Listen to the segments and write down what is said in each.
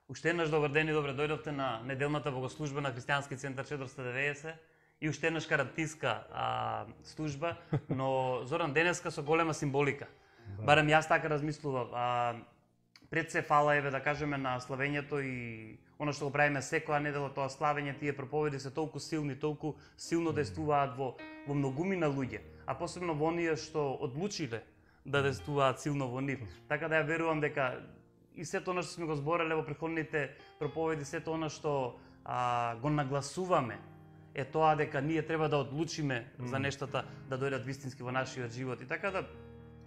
Уште еднаш добар ден и добре дојдовте на неделната богослужба на Христијански центар 490 и уште еднаш карантинска служба, но Зоран денеска со голема символика. Барем јас така размислував. Пред се фала еве да кажеме на славењето и она што го правиме секоја недела, тоа славење, тие проповеди се толку силни, толку силно действуваат во многумина луѓе, а посебно во оние што одлучиле да действуваат силно во нив. Така да ја верувам дека и сето она што сме го збореле во претходните проповеди, сето она што го нагласуваме е тоа дека ние треба да одлучиме за нештата да дојдат вистински во нашиот живот. И така да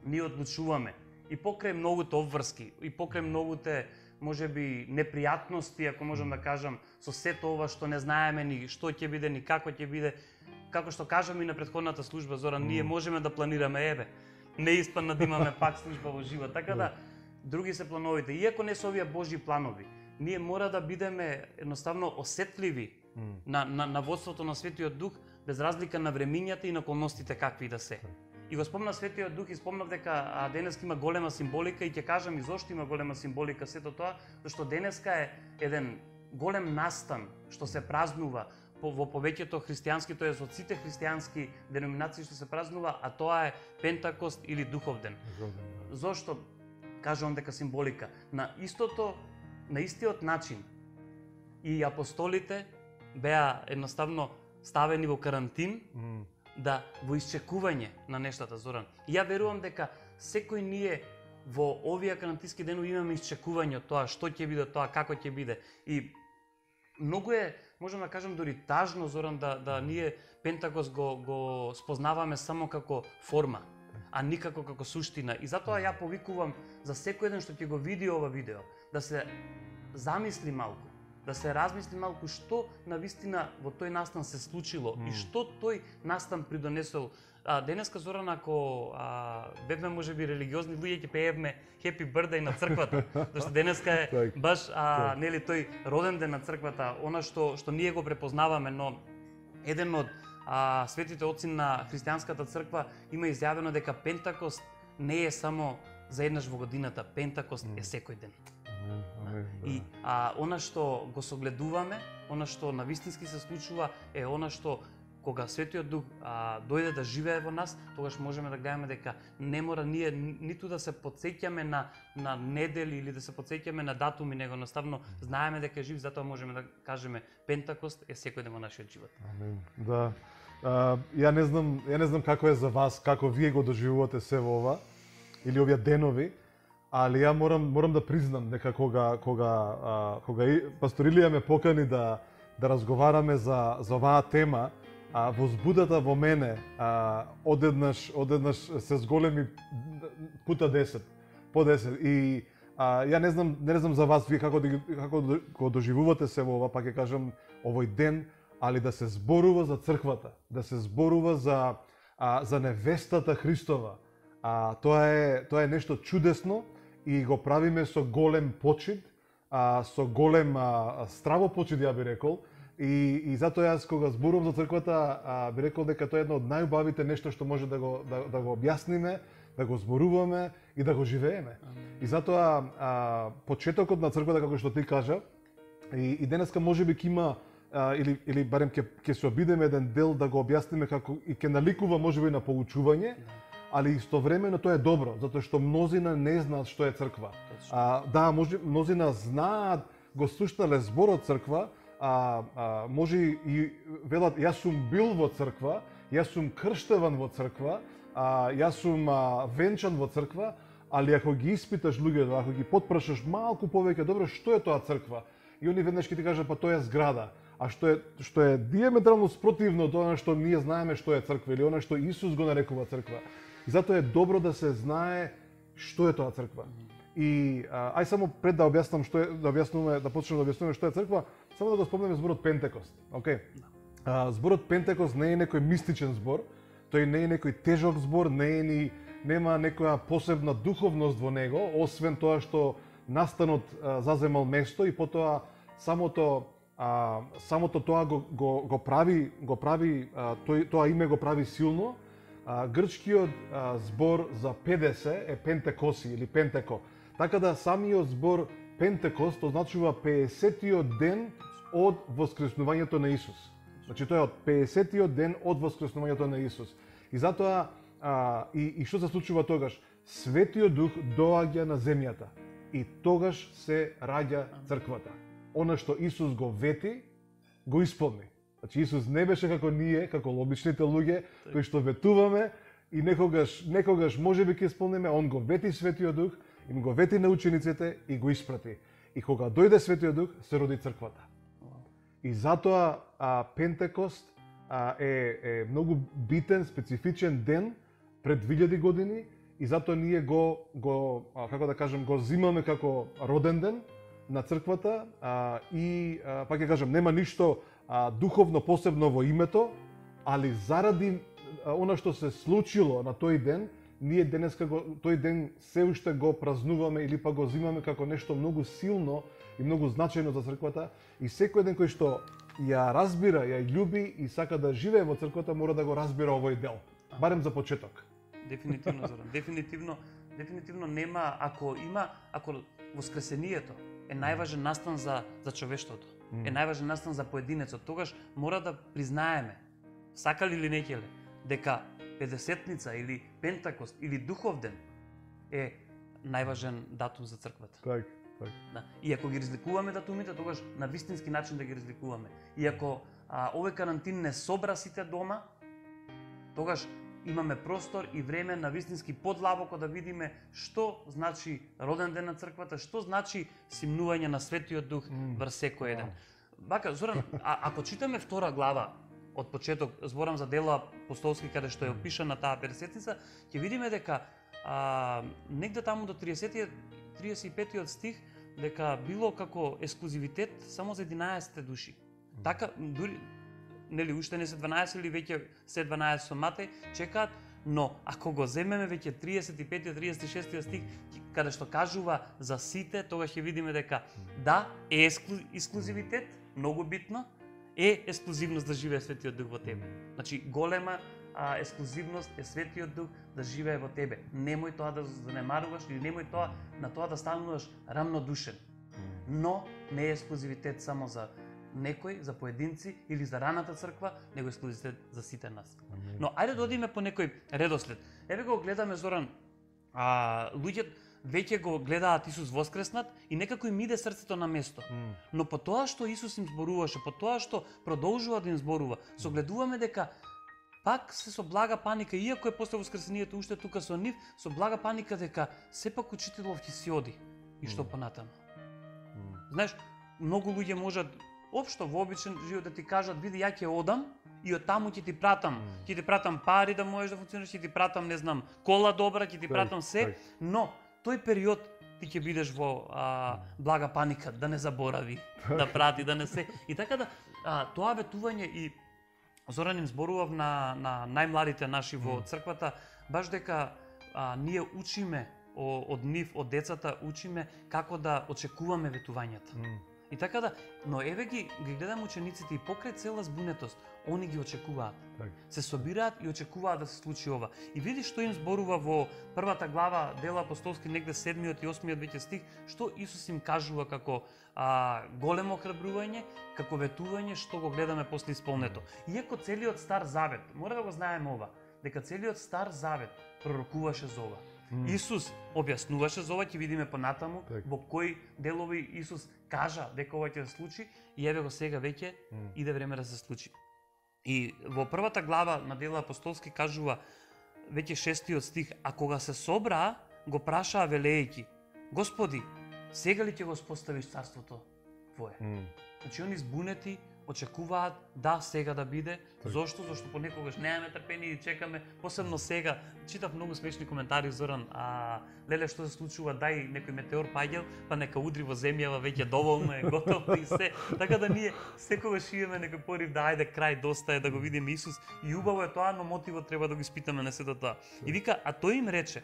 ние одлучуваме и покрај многуте обврски, и покрај многуте можеби непријатности, ако можам да кажам, со сето ова што не знаеме ни што ќе биде, ни како ќе биде, како што кажам и на претходната служба, Зоран, ние можеме да планираме, еве, не испадна да имаме пак служба во живот. Така да други се плановите. Иако не се овие Божји планови, ние мора да бидеме едноставно осетливи на водството на Светиот Дух, без разлика на времињата и на околностите какви да се. И го спомна Светиот Дух и спомнав дека денеска има голема символика и ќе кажам и зошто има голема символика сето тоа, зашто денеска е еден голем настан што се празнува во повеќето христијански, тоест од сите христијански деноминации што се празнува, а тоа е Пентакост или Духов ден. Зошто кажувам дека символика? На истиот начин и апостолите беа едноставно ставени во карантин, да во исчекување на нештата, Зоран. И ја верувам дека секој ние во овие карантински денови имаме исчекување од тоа што ќе биде тоа, како ќе биде. И многу е, можам да кажам, дори тажно, Зоран, да ние Пентакост го спознаваме само како форма, а никако како суштина. И затоа ја повикувам за секој еден што ќе го види ова видео, да се замисли малку, да се размисли малку што навистина во тој настан се случило и што тој настан придонесол. Денеска, Зоран, ако бевме можеби религиозни луѓе, ќе пеевме Happy Birthday на црквата, зашто денеска е баш нели тој роден ден на црквата, она што ние го препознаваме, но еден од светите оци на христијанската црква има изјавено дека Пентакост не е само за еднаш во годината, Пентакост е секој ден. И она што го согледуваме, она што навистински се случува е она што кога Светиот Дух дојде да живее во нас, тогаш можеме да гледаме дека не мора ние ниту да се потсеќаме на недели или да се потсеќаме на датуми, него наставно знаеме дека е жив, затоа можеме да кажеме Пентакост е секој ден во нашиот живот. Амин. Да. Ја не знам како е за вас, како вие го доживувате се во ова или овие денови, али ја морам да признам дека кога пастор Илија ме покани да разговараме за оваа тема, возбудата во мене одеднаш се зголеми пута 10, по 10. И ја не знам за вас вие како го доживувате се во ова, па ќе кажам овој ден, али да се зборува за црквата, да се зборува за невестата Христова. Тоа е нешто чудесно и го правиме со голем почит, со голем стравопочит, ја би рекол. И затоа јас кога зборувам за црквата, би рекол дека тоа е едно од најубавите нешто што може да го објасниме, да го зборуваме и да го живееме. И затоа почетокот на црквата, како што ти кажа, и денеска можеби ќе има или барем ќе се обидеме еден дел да го објасниме како и ќе наликува можеби на поучување, али истовремено тоа е добро, затоа што мнозина не знаат што е црква. Да, мнозина знаат, го слушнале зборот црква, може и велат јас сум бил во црква, јас сум крштеван во црква, јас сум венчан во црква, али ако ги испиташ луѓето, ако ги потпрашаш малку повеќе, добро, што е тоа црква? И они веднаш ќе ти кажат, па тоа е зграда. А што е диаметрално спротивно од она што ние знаеме што е црква или она што Исус го нарекува црква. И затоа е добро да се знае што е тоа црква. И ај само пред да објаснам што е, да почнеме да објаснуваме што е црква, само да го спомнеме зборот Пентекост. Океј. Зборот Пентекост не е некој мистичен збор, тој не е некој тежок збор, нема некоја посебна духовност во него, освен тоа што настанот заземал место и потоа самото тоа го прави тоа име го прави силно. Грчкиот збор за 50 е Пентекоси или Пентеко. Така да самиот збор Пентекост означува 50-тиот ден од воскреснувањето на Исус. Значи тоа е од 50-тиот ден од воскреснувањето на Исус. И затоа и што се случува тогаш? Светиот Дух доаѓа на земјата и тогаш се раѓа црквата. Она што Исус го вети, го исполни. Значи Исус не беше како ние, како обичните луѓе кои што ветуваме и некогаш можеби ќе исполниме, он го вети Светиот Дух, им го вети на учениците и го испрати. И кога дојде Светиот Дух, се роди црквата. И затоа Пентекост е многу битен, специфичен ден пред 2000 години и затоа ние како да кажем, го зимаме како роден ден на црквата и пак ќе кажем, нема ништо духовно посебно во името, али заради она што се случило на тој ден, ние денеска тој ден се уште го празнуваме или па го зимаме како нешто многу силно и многу значајно за црквата и секој ден кој што ја разбира, ја љуби и сака да живее во црквата мора да го разбира овој дел. Барем за почеток. Дефинитивно, Зоран. Дефинитивно нема, ако воскресението е најважен настан за човештвото, е најважен настан за поединецот, тогаш мора да признаеме, сакали или не ќеле, дека Педесетница или Пентакост или Духов ден е најважен датум за црквата. Так. Да. И ако ги разликуваме датумите, тогаш на вистински начин да ги разликуваме. И ако овој карантин не собра сите дома, тогаш имаме простор и време на вистински подлабоко да видиме што значи роден ден на црквата, што значи симнување на Светиот Дух врз секој еден. Бака, Зоран, ако читаме втора глава од почеток, зборам за дела апостолски каде што е опишана таа Педесетница, ќе видиме дека негде таму до 35-тиот стих дека било како ексклузивитет само за 11 души. Така дури нели уште не се 12 или веќе се 12 со Матеј чекаат, но ако го земеме веќе 35-тиот 36-тиот стих каде што кажува за сите, тогаш ќе видиме дека да е ексклузивитет, многу битно, е ексклузивност да живее Светиот Дух во тебе. Значи голема ексклузивност е Светиот Дух да живее во тебе. Немој тоа да занемаруваш или немој на тоа да стануваш рамнодушен. Но не е ексклузивитет само за некој, за поединци или за раната црква, него е ексклузивитет за сите нас. Но ајде да одиме по некој редослед. Еве го гледаме, Зоран, луѓето веќе го гледаат Исус воскреснат и некако им иде срцето на место. Но по тоа што Исус им зборуваше, по тоа што продолжува да им зборува, согледуваме дека пак се со блага паника, иако е после воскресението уште тука со нив, со блага паника дека сепак учителов ќе си оди. И што понатаму? Знаеш, многу луѓе можат општо во обичен живот да ти кажат, види ја ќе одам и од таму ќе ти пратам пари да можеш да функционираш, ќе ти пратам, не знам, кола добра, ќе ти пратам се, но тој период ти ќе бидеш во блага паника, да не заборави, да прати, да не се. И така да тоа ветување и Зоран им зборував на најмладите наши во црквата, баш дека ние учиме од нив, од децата, учиме како да очекуваме ветувањата. И така да, но еве ги гледам учениците и покрај цела збунетост, они ги очекуваат. Се собираат и очекуваат да се случи ова. И види што им зборува во првата глава дела апостолски, негде 7-миот и 8-миот веќе стих, што Исус им кажува како големо охрабрување, како ветување што го гледаме после исполнето. Иако целиот Стар Завет, мора да го знаеме ова, дека целиот Стар Завет пророкуваше за ова. Исус објаснуваше за ова, ќе видиме понатаму во кои делови Исус кажа дека ова ќе се случи и еве го сега веќе иде време да се случи. И во првата глава на дела апостолски кажува веќе 6-тиот стих, а кога се собраа, го прашаа велејќи: Господи, сега ли ќе го споставиш царството Твое? Значи они збунети очекуваат да сега да биде. Зошто? Зошто понекогаш немаме трпение и чекаме, посебно сега. Читав многу смешни коментари, Зоран, леле што се случува, дај некој метеор паѓал, па нека удри во земјава, веќе доволно е, готово и се. Така да ние секогаш имаме некој порив да ајде крај, доста е да го видиме Исус и убаво е тоа, но мотивот треба да го испитаме на сето тоа. И вика, а тој им рече: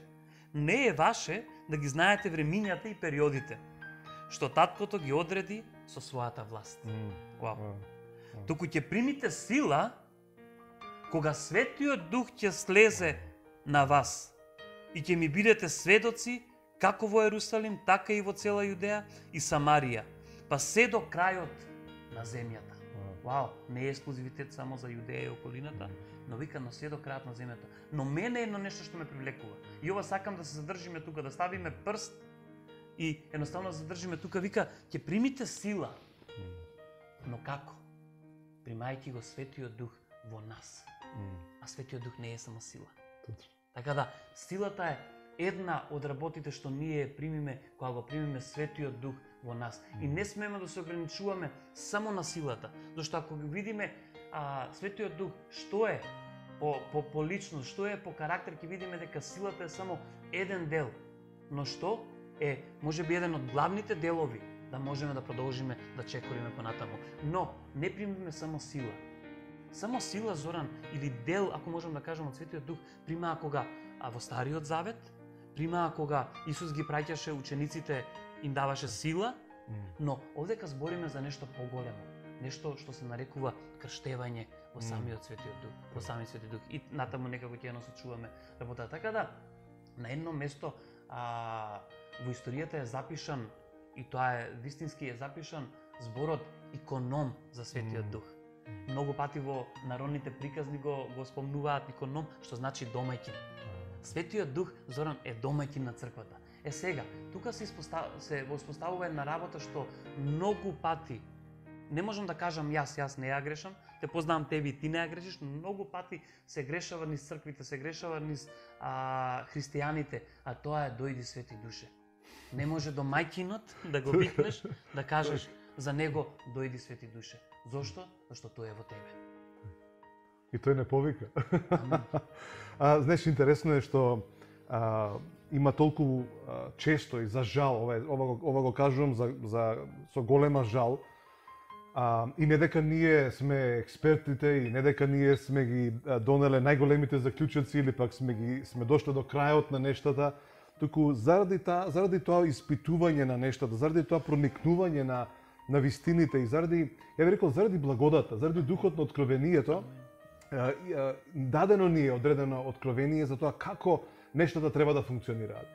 не е ваше да ги знаете времињата и периодите, што таткото ги одреди со својата власт. Туку ќе примите сила кога Светиот Дух ќе слезе на вас и ќе ми бидете сведоци како во Ерусалим, така и во цела Јудеја и Самарија, па се до крајот на земјата. Вау, не е ексклузивитет само за Јудеја и околината, но вика на се до крајот на земјата. Но мене е едно нешто што ме привлекува. И ова сакам да се задржиме тука, да ставиме прст и едноставно да задржиме тука, вика, ќе примите сила. Но како? Примајќи го Светиот Дух во нас. А Светиот Дух не е само сила. Така да, силата е една од работите што ние примиме кога го примиме Светиот Дух во нас. И не смееме да се ограничуваме само на силата, зашто ако го видиме Светиот Дух што е по личност, што е по карактер, ќе видиме дека силата е само еден дел. Но што е можеби еден од главните делови да можеме да продолжиме да чекориме понатаму. Но не примиме само сила. Само сила, Зоран, или дел, ако можам да кажам, од Светиот Дух, примаа кога во Стариот Завет, примаа кога Исус ги праќаше учениците, им даваше сила, но овдека збориме за нешто поголемо, нешто што се нарекува крштевање во самиот Светиот Дух, во самиот Светиот Дух. И натаму некако ќе насочуваме работа. Така да, на едно место во историјата е запишан, и тоа е вистински е запишан зборот иконом за Светиот Дух. Многу пати во народните приказни го спомнуваат иконом, што значи домаќин. Светиот Дух, Зоран, е домаќин на црквата. Сега, тука се воспоставува една работа што многу пати, не можам да кажам јас не ја грешам, те познавам тебе и ти не ја грешиш, но многу пати се грешава низ црквите, се грешава низ христијаните, а тоа е дојди Свети Душе. Не може домаќинот да го викнеш, да кажеш за него дојди Свети Душе. Зошто? Зашто тој е во тебе. И тој не повика. Знаеш, интересно е што има толку често и за жал, ова го кажувам со голема жал, и не дека ние сме експертите и не дека ние сме ги донеле најголемите заклучоци или пак сме дошли до крајот на нештата, туку заради тоа испитување на нештата, заради тоа проникнување на вистините и заради, ја би рекол, заради благодата, заради духот на откровението, дадено ни е одредено откровение за тоа како нештата треба да функционираат.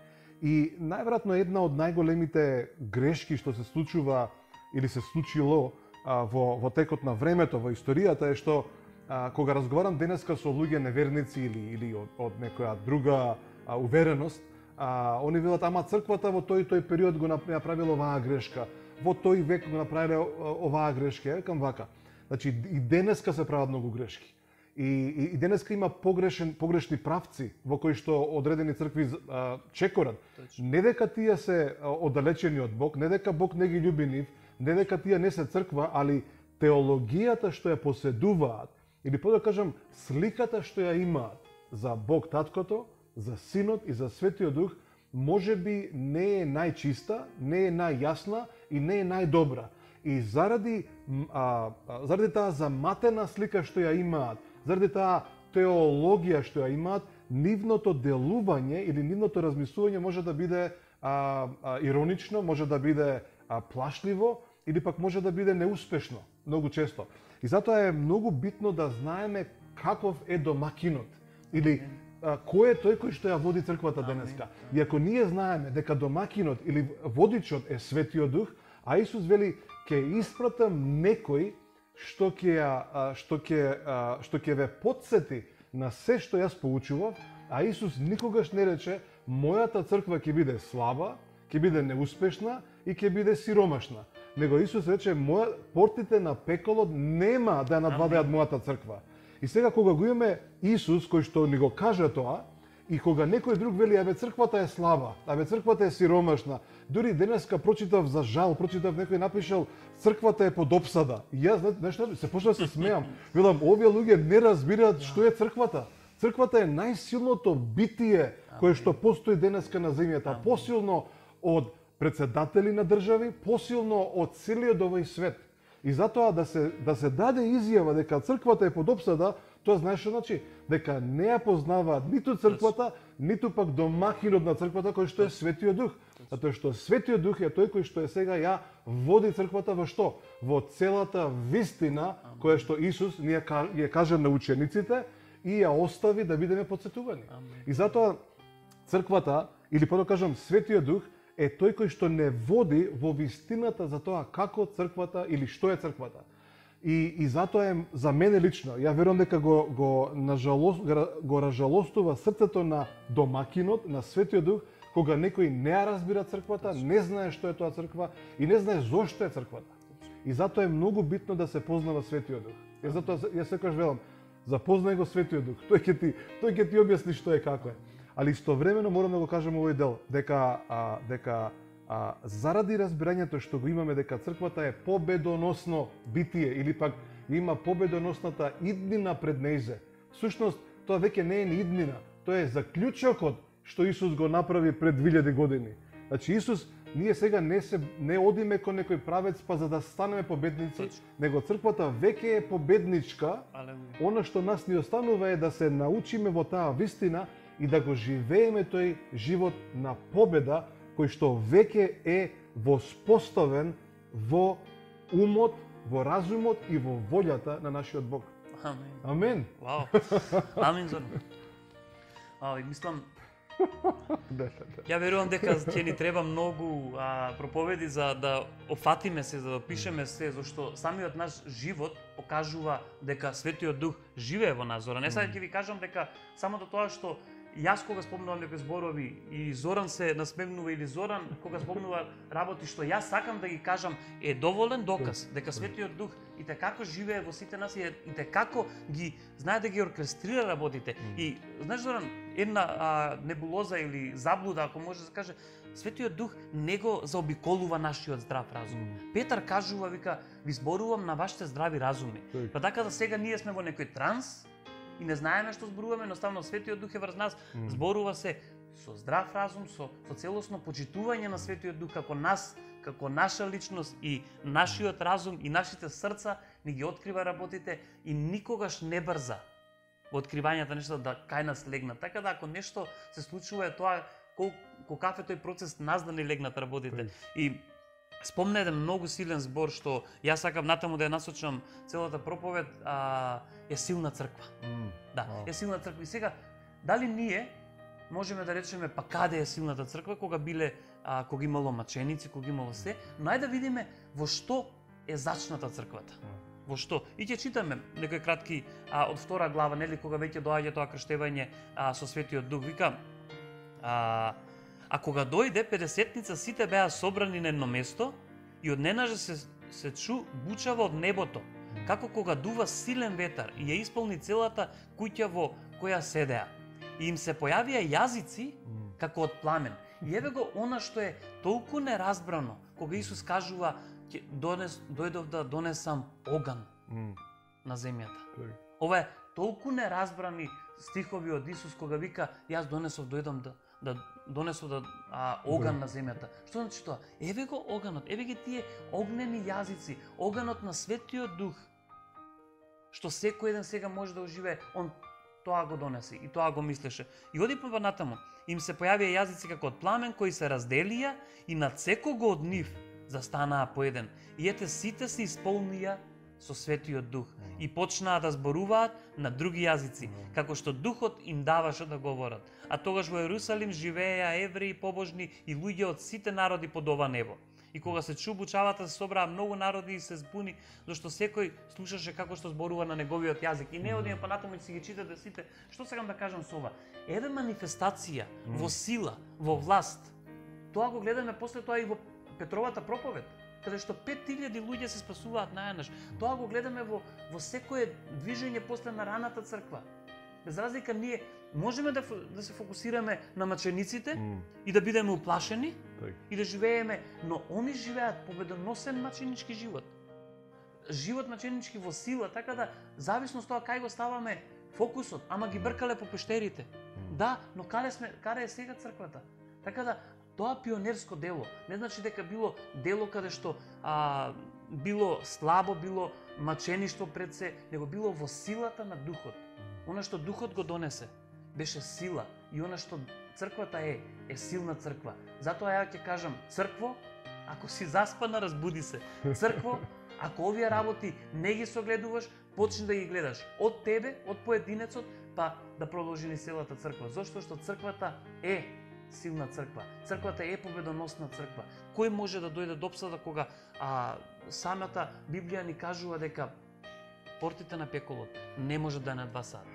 И најверојатно една од најголемите грешки што се случува или се случило во текот на времето, во историјата е што кога разговарам денеска со луѓе неверници или од некоја друга увереност, они велат, ама црквата во тој период го направила оваа грешка, во тој век го направиле оваа грешка. Ја викам вака, значи и денеска се прават многу грешки. И денеска има погрешни правци во кои што одредени цркви чекорат. Не дека тие се оддалечени од Бог, не дека Бог не ги љуби нив, не дека тие не се црква, али теологијата што ја поседуваат, или по да кажам, сликата што ја имаат за Бог Таткото, за Синот и за Светиот Дух, може би не е најчиста, не е најјасна и не е најдобра. И заради таа заматена слика што ја имаат, заради таа теологија што ја имаат, нивното делување или нивното размислување може да биде иронично, може да биде плашливо или пак може да биде неуспешно, многу често. И затоа е многу битно да знаеме каков е домакинот или кој е тој кој што ја води црквата денеска. И ако ние знаеме дека домакинот или водичот е Светиот Дух, а Исус вели ќе испратам некој што ќе ве потсети на се што јас поучував, а Исус никогаш не рече мојата црква ќе биде слаба, ќе биде неуспешна и ќе биде сиромашна. Него Исус рече портите на пеколот нема да ја надвладеат мојата црква. И сега кога го имаме Исус кој што ни го каже тоа, и кога некој друг вели абе црквата е слаба, абе црквата е сиромашна, дури денеска прочитав за жал, прочитав некој напишал црквата е под опсада. И јас нешто се почнав да се смеам. Велам, овие луѓе не разбираат што е црквата. Црквата е најсилното битие кое што постои денеска на земјата, посилно од председатели на држави, посилно од целиот овој свет. И затоа да се даде изјава дека црквата е под опсада, тоа знаеш што значи? Дека не ја познаваат ниту црквата, ниту пак домакинот на црквата кој што е Светиот Дух. Затоа што Светиот Дух е тој кој што е сега ја води црквата во што? Во целата вистина која што Исус ни ја каже на учениците и ја остави да бидеме потсетувани. И затоа црквата Или да кажам, Светиот Дух е тој кој што не води во вистината за тоа како црквата или што е црквата. И затоа е за мене лично, ја верувам дека го разжалостува срцето на домакинот, на Светиот Дух, кога некој не ја разбира црквата, не знае што е тоа црква и не знае зошто е црквата. И затоа е многу битно да се познава Светиот Дух. И затоа ја секогаш велам, запознај го Светиот Дух. Тој ќе ти објасни што е како е. Али истовремено морам да го кажам овој дел, дека заради разбирањето што го имаме дека црквата е победоносно битие или пак има победоносната иднина пред нејзе. Всушност тоа веќе не е ни иднина, тоа е заклучокот што Исус го направи пред 2000 години. Значи Исус, ние сега не одиме кон некој правец па за да станеме победници, него црквата веќе е победничка. Она што нас ни останува е да се научиме во таа вистина и да го живееме тој живот на победа, кој што веќе е воспоставен во умот, во разумот и во волјата на нашиот Бог. Амен. Амен. Вау. Амен, Зоран. И мислам, ја верувам дека ќе ни треба многу проповеди за да офатиме се, за да опишеме се, зашто самиот наш живот покажува дека Светиот Дух живее во нас. Зоран, сега ќе ви кажам дека самото тоа што јас кога спомнувам некои зборови и Зоран се насмевнува или Зоран кога спомнува работи што јас сакам да ги кажам е доволен доказ дека Светиот Дух и како живее во сите нас и како ги знае да ги оркестрира работите. И знаеш Зоран, една небулоза или заблуда, ако може да се каже, Светиот Дух не го заобиколува нашиот здрав разум. Петар кажува, вика, ви зборувам на вашите здрави разуми. Па така да сега ние сме во некој транс и не знаеме што зборуваме, едноставно Светиот Дух е врз нас, зборува се со здрав разум, со целосно почитување на Светиот Дух како нас, како наша личност и нашиот разум и нашите срца ни ги открива работите и никогаш не брза во откривањето нешто да кај нас легнат. Така да ако нешто се случува е тоа каков е тој процес нас да ни легнат работите. И спомна еден многу силен збор што јас сакам натаму да ја насочам целата проповед, е силна црква. Да, е силна црква. И сега, дали ние можеме да речеме па каде е силната црква кога имало маченици, кога имало се, но ајде да видиме во што е зачната црквата. Во што? И ќе читаме некои кратки од втора глава, нели кога веќе доаѓа тоа крштевање со Светиот Дух, вика а кога дојде педесетница сите беа собрани на едно место и одненаже се чу бучава од небото, како кога дува силен ветар и ја исполни целата куќа во која седеа. И им се појавија јазици како од пламен. И еве го она што е толку неразбрано, кога Исус кажува дојдов да донесам оган на земјата. Ова е толку неразбрани стихови од Исус кога вика јас дојдов оган на земјата. Што значи тоа? Еве го оганот, еве ги тие огнени јазици, оганот на Светиот Дух, што секој еден сега може да оживее, он тоа го донесе и тоа го мислеше. И оди па натаму, им се појавија јазици како од пламен кои се разделија и над секого од нив застанаа по еден. И ете сите се исполнија со Светиот Дух и почнаа да зборуваат на други јазици, како што Духот им даваше да говорат. А тогаш во Ерусалим живееја евреи побожни и луѓе од сите народи под ова небо. И кога се чу бучавата, се собраа многу народи и се збуни, зашто секој слушаше како што зборува на неговиот јазик. И не одиме понатаму и си ги читате сите. Што сакам да кажам со ова? Една манифестација во сила, во власт. Тоа го гледаме после тоа и во Петровата проповед, каде што 5000 луѓе се спасуваат наеднаш. Тоа го гледаме во секое движење после на раната црква. Без разлика ние можеме да се фокусираме на мачениците и да бидеме уплашени и да живееме, но они живеат победоносен маченички живот. Живот маченички во сила, така да зависно од тоа кај го ставаме фокусот, ама ги бркале по пештерите. Да, но каде е сега црквата? Така да тоа пионерско дело не значи дека било дело каде што било слабо, било мачеништво пред се, него било во силата на Духот. Она што Духот го донесе беше сила и она што црквата е силна црква. Затоа ја ќе кажам, цркво, ако си заспана, разбуди се. Цркво, ако овие работи не ги согледуваш, почни да ги гледаш од тебе, од поединецот, па да продолжи ни целата црква. Зошто што црквата е силна црква. Црквата е победоносна црква. Кој може да дојде до обсада кога самата Библија ни кажува дека портите на пеколот не може да на 2 сата.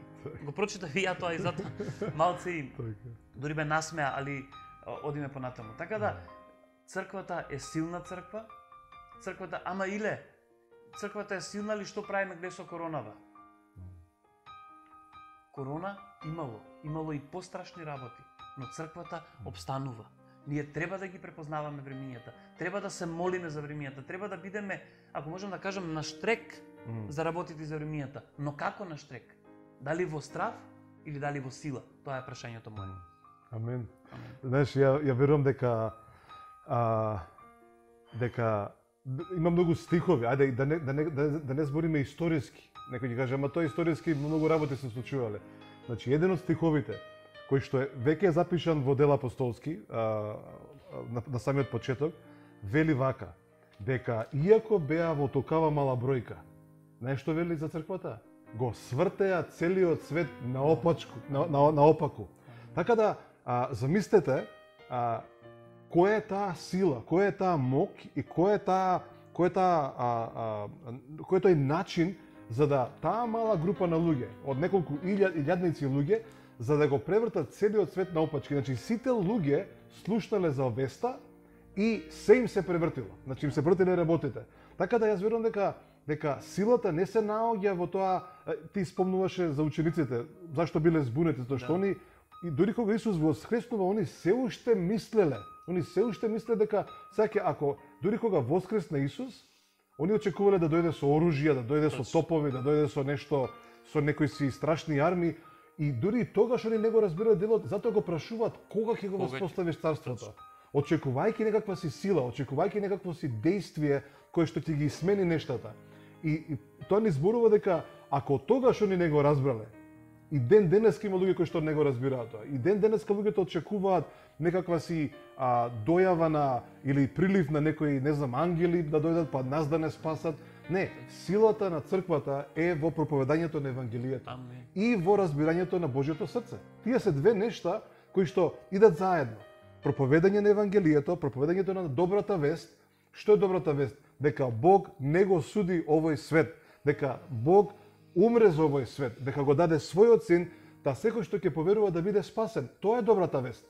Го прочитав и ја тоа и затоа малце и дури ме насмеа, али одиме понатаму. Така да црквата е силна црква. Црквата, ама иле, црквата е силна ли што правиме гле со коронава? Корона имало и пострашни работи, но црквата обстанува. Ние треба да ги препознаваме времињата, треба да се молиме за времињата, треба да бидеме, ако можам да кажам, на штрек за работите за времињата. Но како на штрек? Дали во страв или дали во сила? Тоа е прашањето мое. Амен. Знаеш, ја верувам дека има многу стихови, ајде да не збориме историски. Некој ќе каже, ама тоа историски многу работи се случувале. Значи, еден од стиховите кој што е веќе запишан во Дела апостолски, на самиот почеток, вели вака, дека иако беа во токава мала бројка, знаеш што вели за црквата? Го свртеа целиот свет наопаку. Така да, замислете, која е таа сила, која е таа мок и кој е тој начин за да таа мала група на луѓе, од неколку илјадници луѓе, за да го превртат целиот свет наопачки. Значи, сите луѓе слушнале за веста и се им се превртило. Значи, им се превртиле работите. Така да јас верувам дека силата не се наоѓа во тоа, ти спомнуваше за учениците, зашто биле збунети, тоа што они, и дори кога Исус воскреснува, они се уште мислеле дека саќе, ако дури кога воскресне Исус, они очекувале да дојде со оружје, да дојде со топови, да дојде со нешто, со некои си страшни арми, и дури и тогаш они не го разбираат делот, затоа го прашуваат кога ќе го воспоставиш царството. Очекувајќи некаква си сила, очекувајќи некакво си дејствие кое што ќе ги смени нештата. И тоа ни зборува дека ако тогаш они не го разбрале, и ден денеска има луѓе кои што не го разбираат тоа. И ден денеска луѓето очекуваат некаква си дојава на или прилив на некои, не знам, ангели да дојдат па нас да не спасат. Не, силата на црквата е во проповедањето на евангелието и во разбирањето на Божјото срце. Тие се две нешта кои што идат заедно. Проповедање на евангелието, проповедањето на добрата вест. Што е добрата вест? Дека Бог не го суди овој свет, дека Бог умре за овој свет, дека го даде својот син, да секој што ќе поверува да биде спасен. Тоа е добрата вест.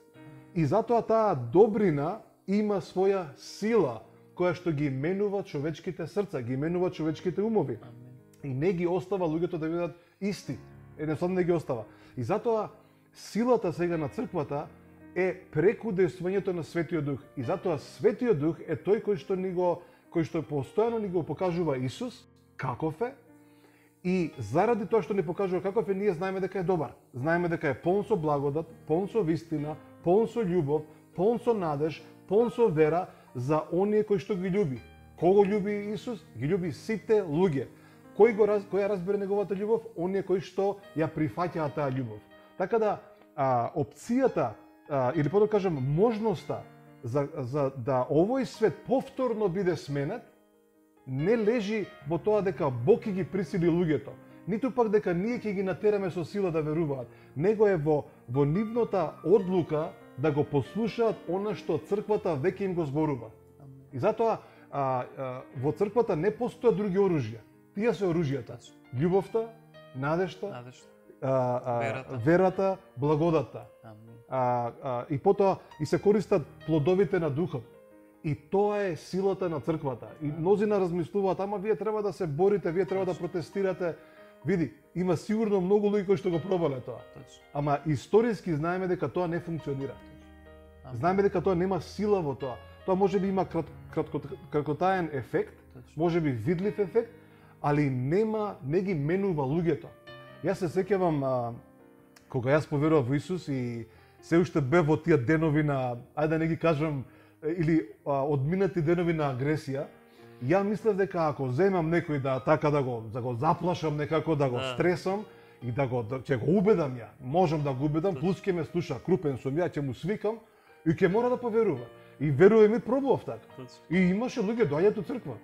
И затоа таа добрина има своја сила, која што ги менува човечките срца, ги менува човечките умови. И не ги остава луѓето да бидат исти. Едноставно не ги остава. И затоа силата сега на црквата е преку дејствувањето на Светиот Дух. И затоа Светиот Дух е тој кој што постојано ни го покажува Исус, каков е, и заради тоа што ни покажува каков е, ние знаеме дека е добар. Знаеме дека е полн со благодат, полн со вистина, полн со љубов, полн со надеж, полн со вера за оние кои што ги љуби. Кого љуби Исус? Ги љуби сите луѓе. Кој ја разбере неговата љубов? Оние кои што ја прифаќаат таа љубов. Така да, опцијата, или подобро кажам, можноста за да овој свет повторно биде сменет, не лежи во тоа дека Бог ќе ги присили луѓето, ниту пак дека ние ќе ги натераме со сила да веруваат, него е во нивната одлука да го послушаат она што црквата веќе им го зборува. И затоа во црквата не постојат други оружја. Тие се оружјата: љубовта, надежта, верата, благодата. И потоа и се користат плодовите на духот. И тоа е силата на црквата. И мнозина размислуваат, ама вие треба да се борите, вие треба да протестирате. Види, има сигурно многу луѓе кои што го пробале тоа. Ама историски знаеме дека тоа не функционира. Знаеме дека тоа нема сила во тоа. Тоа може би има краткотраен ефект, може би видлив ефект, али не ги менува луѓето. Јас се сеќавам кога јас поверував во Исус и се уште бев во тие денови на, ајде да не ги кажам, или одминати денови на агресија, ја мислев дека ако земам некој да го заплашам некако, да го стресам и ќе го убедам ја, можам да го убедам, плюс ќе ме слуша, крупен сум ја, ќе му свикам и ќе мора да поверува. И верувам и пробував така. Точно. И имаше луѓе доаѓаат у црква.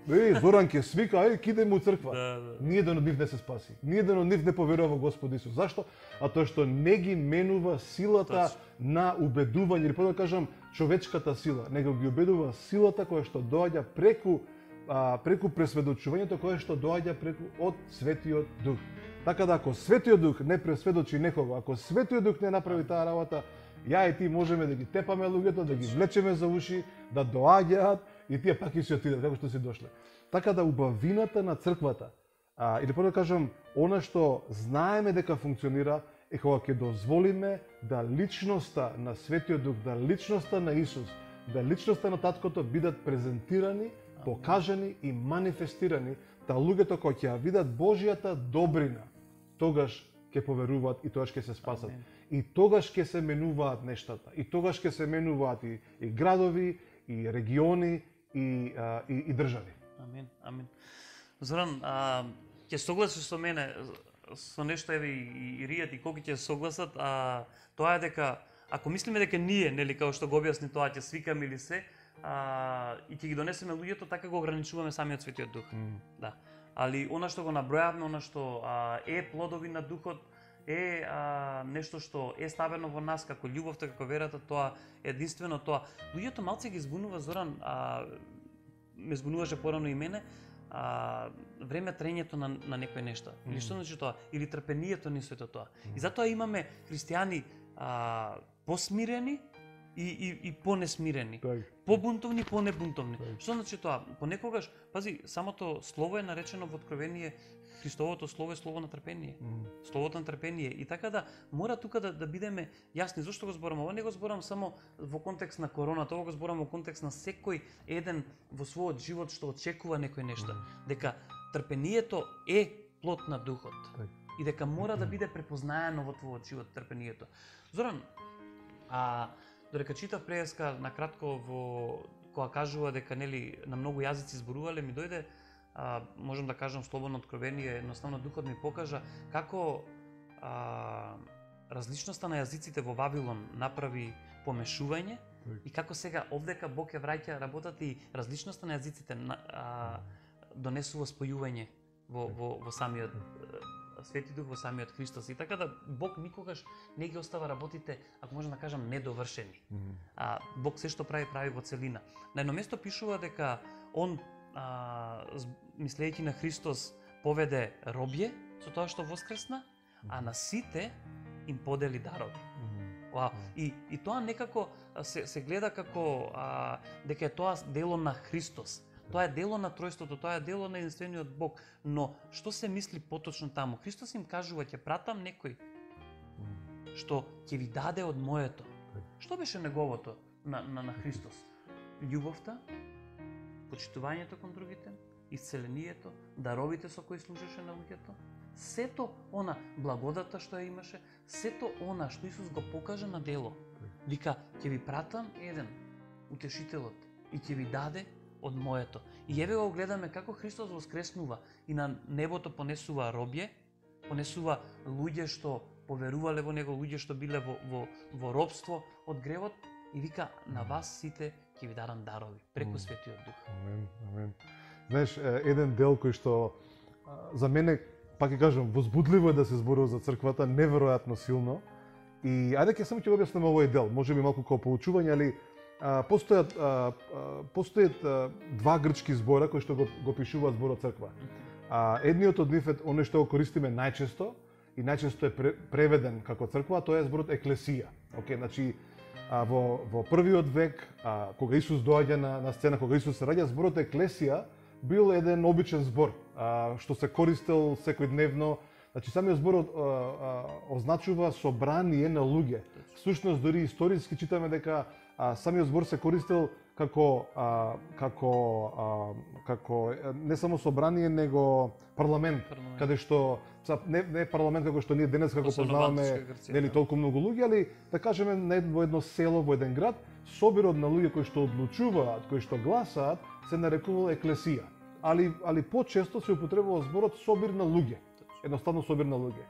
Зоран ќе свика, кидеме у црква. Да. Ниеден од нив не се спаси. Ниеден од нив не поверува во Господ Исус. Зашто? А тоа што не ги менува силата на убедување, или да кажам човечката сила, него ги убедува силата која што доаѓа преку пресведочувањето кое што доаѓа преку од Светиот Дух. Така да ако Светиот Дух не пресведочи некого, ако Светиот Дух не направи таа работа, ја и ти можеме да ги тепаме луѓето, да ги влечеме за уши, да доаѓаат и тие пак и си отидат како што си дошле. Така да убавината на црквата, или да кажам, она што знаеме дека функционира е кога ќе дозволиме да личноста на Светиот Дух, да личноста на Исус, да личноста на Таткото бидат презентирани, покажани и манифестирани, та луѓето кои ќе ја видат Божјата добрина, тогаш ќе поверуваат и тогаш ќе се спасат. И тогаш ќе се менуваат нештата. И тогаш ќе се менуваат и градови, и региони, и држави. Амин, амин. Зоран, ќе согласиш со мене со нешто, еве и Ријат и Коки ќе согласат, тоа е дека ако мислиме дека ние, нели како што го објасни тоа, ќе свикаме или се, и ќе ги донесеме луѓето, така го ограничуваме самиот Светиот Дух. Да. Али она што го набројавме, она што е плодови на Духот, е нешто што е ставено во нас како љубовта, како верата, тоа единствено тоа. Луѓето малце ги збунува, Зоран, ме збунуваше порано и мене, време трењето на некои нешта. Или што значи тоа? Или трпението ни сето тоа. И затоа имаме христијани посмирени и понесмирени. Побунтовни, понебунтовни. Што значи тоа? Понекогаш, пази, самото слово е наречено во Откровение, Христовото слово е слово на трпение. Словото на трпение. И така да мора тука да бидеме јасни зошто го зборам ова. Не го зборам само во контекст на короната, ова го зборам во контекст на секој еден во својот живот што очекува некој нешто. Дека трпението е плод на Духот. И дека мора да биде препознаено во твојот живот трпението. Зоран, додека читав преска на кратко кога кажува дека нели на многу јазици зборувале, ми дојде можам да кажам слободно откровение, едноставно Духот ми покажа како различноста на јазиците во Вавилон направи помешување и како сега овдека Бог ја враќа работата и различноста на јазиците донесува спојување во самиот Свети Дух, во самиот Христос. И така да Бог никогаш не ги остава работите, ако можам да кажам, недовршени. Бог се што прави во целина. На едно место пишува дека он мислејќи на Христос поведе робје со тоа што воскресна, а на сите им подели дарови. И тоа некако се гледа како дека е тоа дело на Христос. Тоа е дело на тројството, тоа е дело на единствениот Бог. Но што се мисли поточно таму? Христос им кажува, ќе пратам некој што ќе ви даде од моето. Што беше неговото на Христос? Љубовта, почитувањето кон другите, исцелението, даровите со кои служеше на луѓето, сето она благодата што ја имаше, сето она што Исус го покажа на дело. Вика, ќе ви пратам еден, утешителот, и ќе ви даде од моето. И еве го гледаме како Христос воскреснува и на небото понесува робје, понесува луѓе што поверувале во него, луѓе што биле во робство од гревот и вика на вас сите ќе ви дадам дарови преку Светиот Дух. Амен, амен. Знаеш, еден дел кој што за мене, пак ќе кажам, возбудливо е да се зборува за црквата, неверојатно силно. И ајде ќе само ќе го објаснам овој дел, можеби малку како поучување, али постојат два грчки збора кои што го пишуваат зборот црква. Едниот од нив е оној што го користиме најчесто и најчесто е преведен како црква, тоа е зборот еклесија. Значи во првиот век, кога Исус доаѓа на сцена, кога Исус се раѓа, зборот еклесија бил еден обичен збор што се користел секојдневно. Значи самиот збор означува собрание на луѓе. Всушност дури историски читаме дека самиот збор се користел како не само собрание, него парламент, каде што не парламент како што ние денес како познаваме, нели толку многу луѓе, али да кажеме во едно село, во еден град, собирот на луѓе кои што одлучуваат, кои што гласаат, се нарекувал еклесија. Али почесто се употребува зборот собир на луѓе. Едноставно собир на луѓе.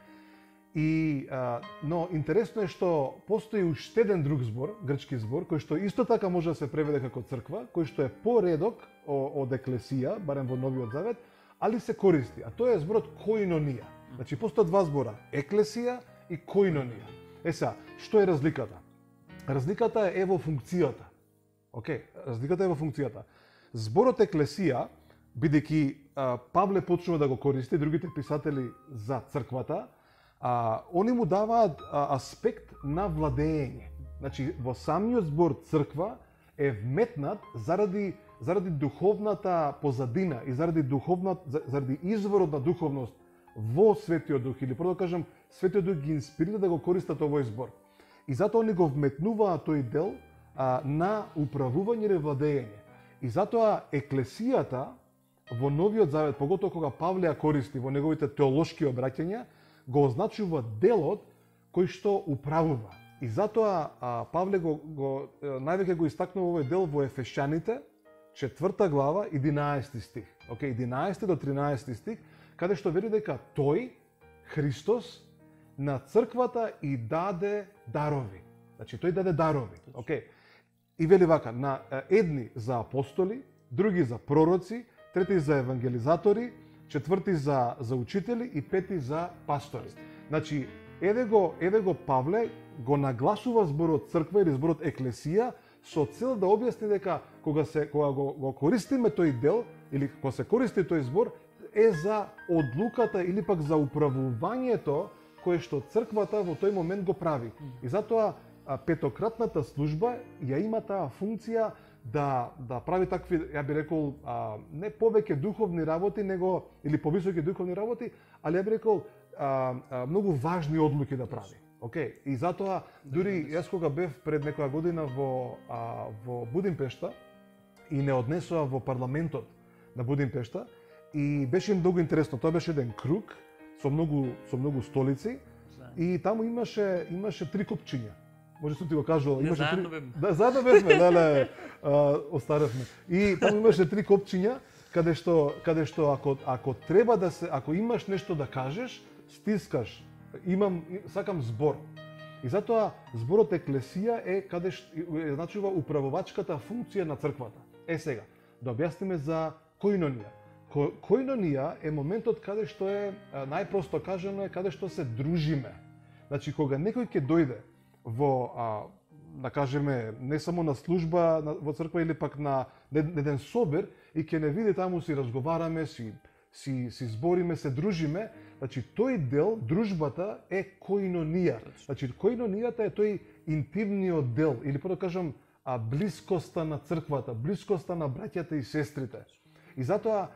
Но интересно е што постои уште еден друг збор, грчки збор, кој што исто така може да се преведе како црква, кој што е поредок од еклесија, барем во Новиот Завет, али се користи, а тоа е зборот коинонија. Значи постојат два збора, еклесија и коинонија. Сега, што е разликата? Разликата е во функцијата. Океј, разликата е во функцијата. Зборот еклесија, бидејќи Павле почнува да го користи, другите писатели за црквата, они му даваат аспект на владење. Значи, во самиот збор црква е вметнат заради духовната позадина и заради изворот на духовност во Светиот Дух, или прво да кажам, Светиот Дух ги инспирира да го користат овој збор. И затоа они го вметнуваат тој дел на управување и владење. И затоа еклесијата во Новиот Завет, поготово кога Павле ја користи во неговите теолошки обраќања, го означува делот кој што управува. И затоа Павле највеќе го истакнува овој дел во Ефесјаните, 4 глава, 11 стих. 11 до 13 стих, каде што вели дека тој, Христос, на црквата и даде дарови. Значи, тој даде дарови. И вели вака, на едни за апостоли, други за пророци, трети за евангелизатори, четврти за учители и пети за пастори. Значи, еве го Павле го нагласува зборот црква или зборот еклесија со цел да објасни дека кога го користиме тој дел или кога се користи тој збор е за одлуката или пак за управувањето кое што црквата во тој момент го прави. И затоа петократната служба ја има таа функција да прави такви, ја би рекол, не повеќе духовни работи, или повисоки духовни работи, али ја би рекол многу важни одлуки да прави. И затоа, дури јас кога бев пред некоја година во Будимпешта и не однесува во парламентот на Будимпешта, и беше многу интересно, тоа беше еден круг со многу столици и таму имаше 3 копчиња. Може сум ти го кажувал, имаше заедно бевме. Да, заедно бевме, остаревме. И таму имаше 3 копчиња каде што ако треба ако имаш нешто да кажеш, стискаш. Сакам збор. И затоа зборот еклесија е каде значува управувачката функција на црквата. Сега, да објасниме за коинонија. Коинонија е моментот каде што е, најпросто кажано, каде што се дружиме. Значи, кога некој ќе дојде во, да кажеме, не само на служба во црква или пак на еден собер и ќе не види таму си разговараме, си збориме, се дружиме, значи тој дел, дружбата е коинонија. Значи коинонијата е тој интимниот дел или да кажам блискоста на црквата, блискоста на браќата и сестрите. И затоа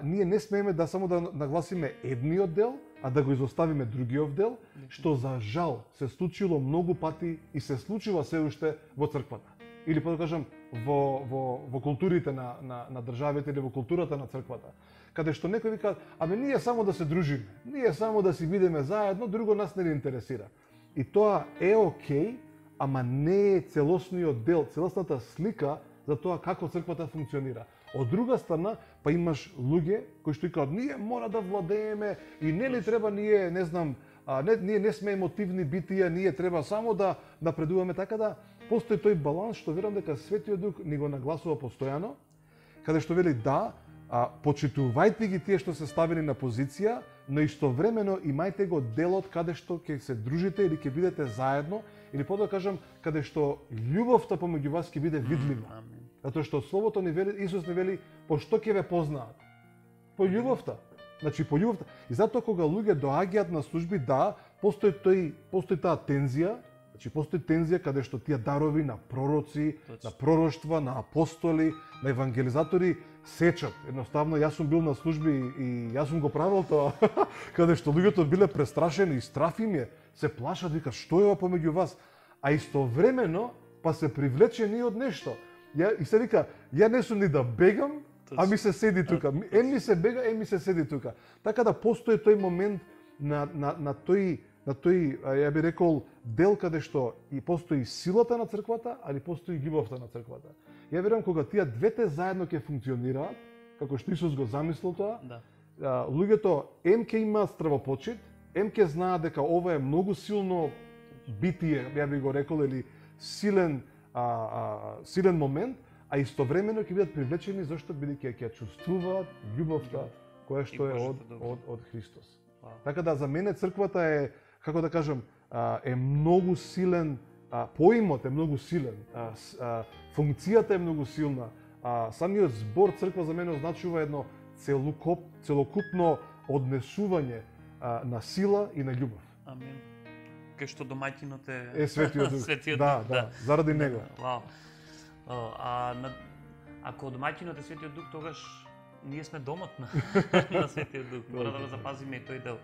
ние не смееме да само да нагласиме едниот дел, а да го изоставиме другиот дел, што за жал се случило многу пати и се случува се уште во црквата. Или да кажам во културите на државите или во културата на црквата. Каде што некој вика, ние само да се дружиме, ние само да си видиме заедно, друго нас не ни интересира. И тоа е окей, ама не е целосниот дел, целосната слика за тоа како црквата функционира. Од друга страна, па имаш луѓе кои што кажат, ние мора да владееме и не ли треба ние, не знам, ние не сме емотивни битија, ние треба само да напредуваме, така да постои тој баланс што верувам дека Светиот Дух ни го нагласува постојано, каде што вели да, почитувајте ги тие што се ставени на позиција, но истовремено имајте го делот каде што ќе се дружите или ќе бидете заедно, или да кажам, каде што љубовта помеѓу вас ќе биде видлива. Затоа што Словото ни вели, Исус ни вели, по што ќе ве познаат? По љубовта. Значи по љубовта. И затоа кога луѓе доаѓаат на служби, да, постои таа тензија, значи постои тензија каде што тие дарови на пророци, на пророштва, на апостоли, на евангелизатори сечат. Едноставно јас сум бил на служби и јас сум го правил тоа, каде што луѓето биле престрашени и страф им е, се плашат, викат што е ова помеѓу вас, а истовремено па се привлечени од нешто. И се вика, ја не сум ни да бегам, а ми се седи тука. Ми се бега, ми се седи тука. Така да постои тој момент на тој, ја би рекол, дел каде што и постои силата на црквата, али постои љубовта на црквата. Ја верувам кога тие двете заедно ќе функционираат, како што Исус го замислил тоа, луѓето ќе имаат стравопочит, ке знаат дека ова е многу силно битие, ја би го рекол, или силен силен момент, а истовремено ќе бидат привлечени зашто бидејќи ќе чувствуваат љубовта која што е од Христос. Така да за мене црквата е, како да кажам, е многу силен, поимот е многу силен, функцијата е многу силна. Самиот збор црква за мене означува едно целокупно однесување на сила и на љубов. Амин. Кај што домаќинот е Светиот Дух. Да, заради него. Вау. Ако домаќинот е Светиот Дух, тогаш ние сме домот на Светиот Дух. Мора да го запазиме и тој дел.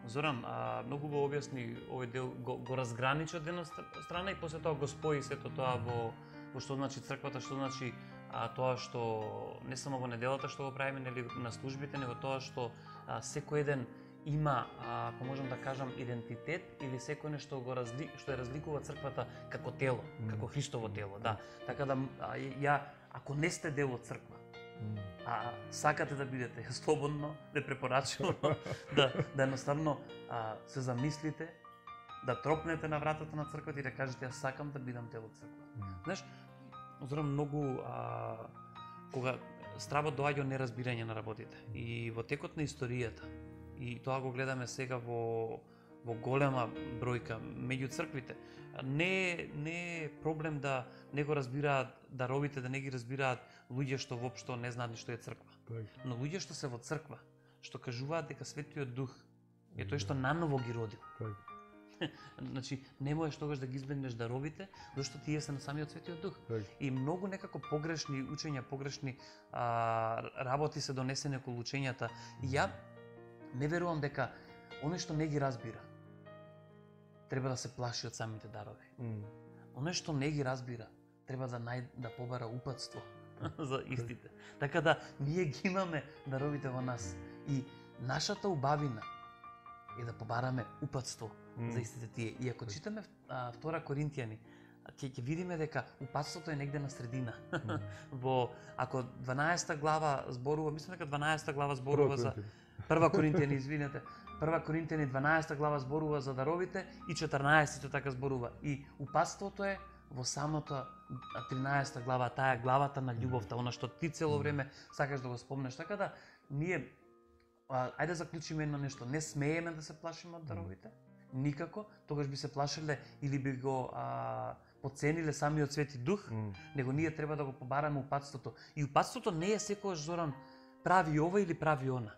Зоран, многу го објасни овој дел, го разграничи од една страна и после тоа го спои сето тоа во што значи црквата, што значи тоа што не само во неделата што го правиме, нели на службите, него тоа што секој еден има, ако можам да кажам, идентитет или секој нешто што ја разликува црквата како тело, како Христово тело, да. Така да ја ако не сте дел од црква, сакате да бидете, слободно ве препорачувам да едноставно се замислите, да тропнете на вратата на црквата и да кажете јас сакам да бидам дел од црква. Знаеш, Зоран, многу кога стравот доаѓа од неразбирање на работите и во текот на историјата, и тоа го гледаме сега во голема бројка меѓу црквите, не е проблем да не го разбираат даровите, да не ги разбираат луѓе што воопшто не знаат ни што е црква. Но луѓе што се во црква, што кажуваат дека Светиот Дух е тој што наново ги родил. Значи, не можеш тогаш да ги избегнеш даровите, зашто тие се на самиот Светиот Дух. И многу некако погрешни учења, погрешни работи се донесени околу учењата. И ја не верувам дека оној што не ги разбира треба да се плаши од самите дарови. Оној што не ги разбира треба да побара упатство за истите. Така да ние ги имаме даровите во нас и нашата убавина е да побараме упатство за истите тие. И ако читаме 2 Коринтијани, ќе видиме дека упатството е негде на средина. Ако 12 глава зборува, мислам дека 12 глава зборува за 1 Коринтијани, извинете. 1 Коринтијани 12 глава зборува за даровите и 14 така зборува. И упатството е во самото 13 глава, таа главата на љубовта, она што ти цело време сакаш да го спомнеш. Така да ние ајде заклучиме едно нешто, не смееме да се плашиме од даровите. Никако, тогаш би се плашеле или би го подцениле самиот Свети Дух, него ние треба да го побараме упатството. И упатството не е секогаш, Зоран, прави ова или прави она.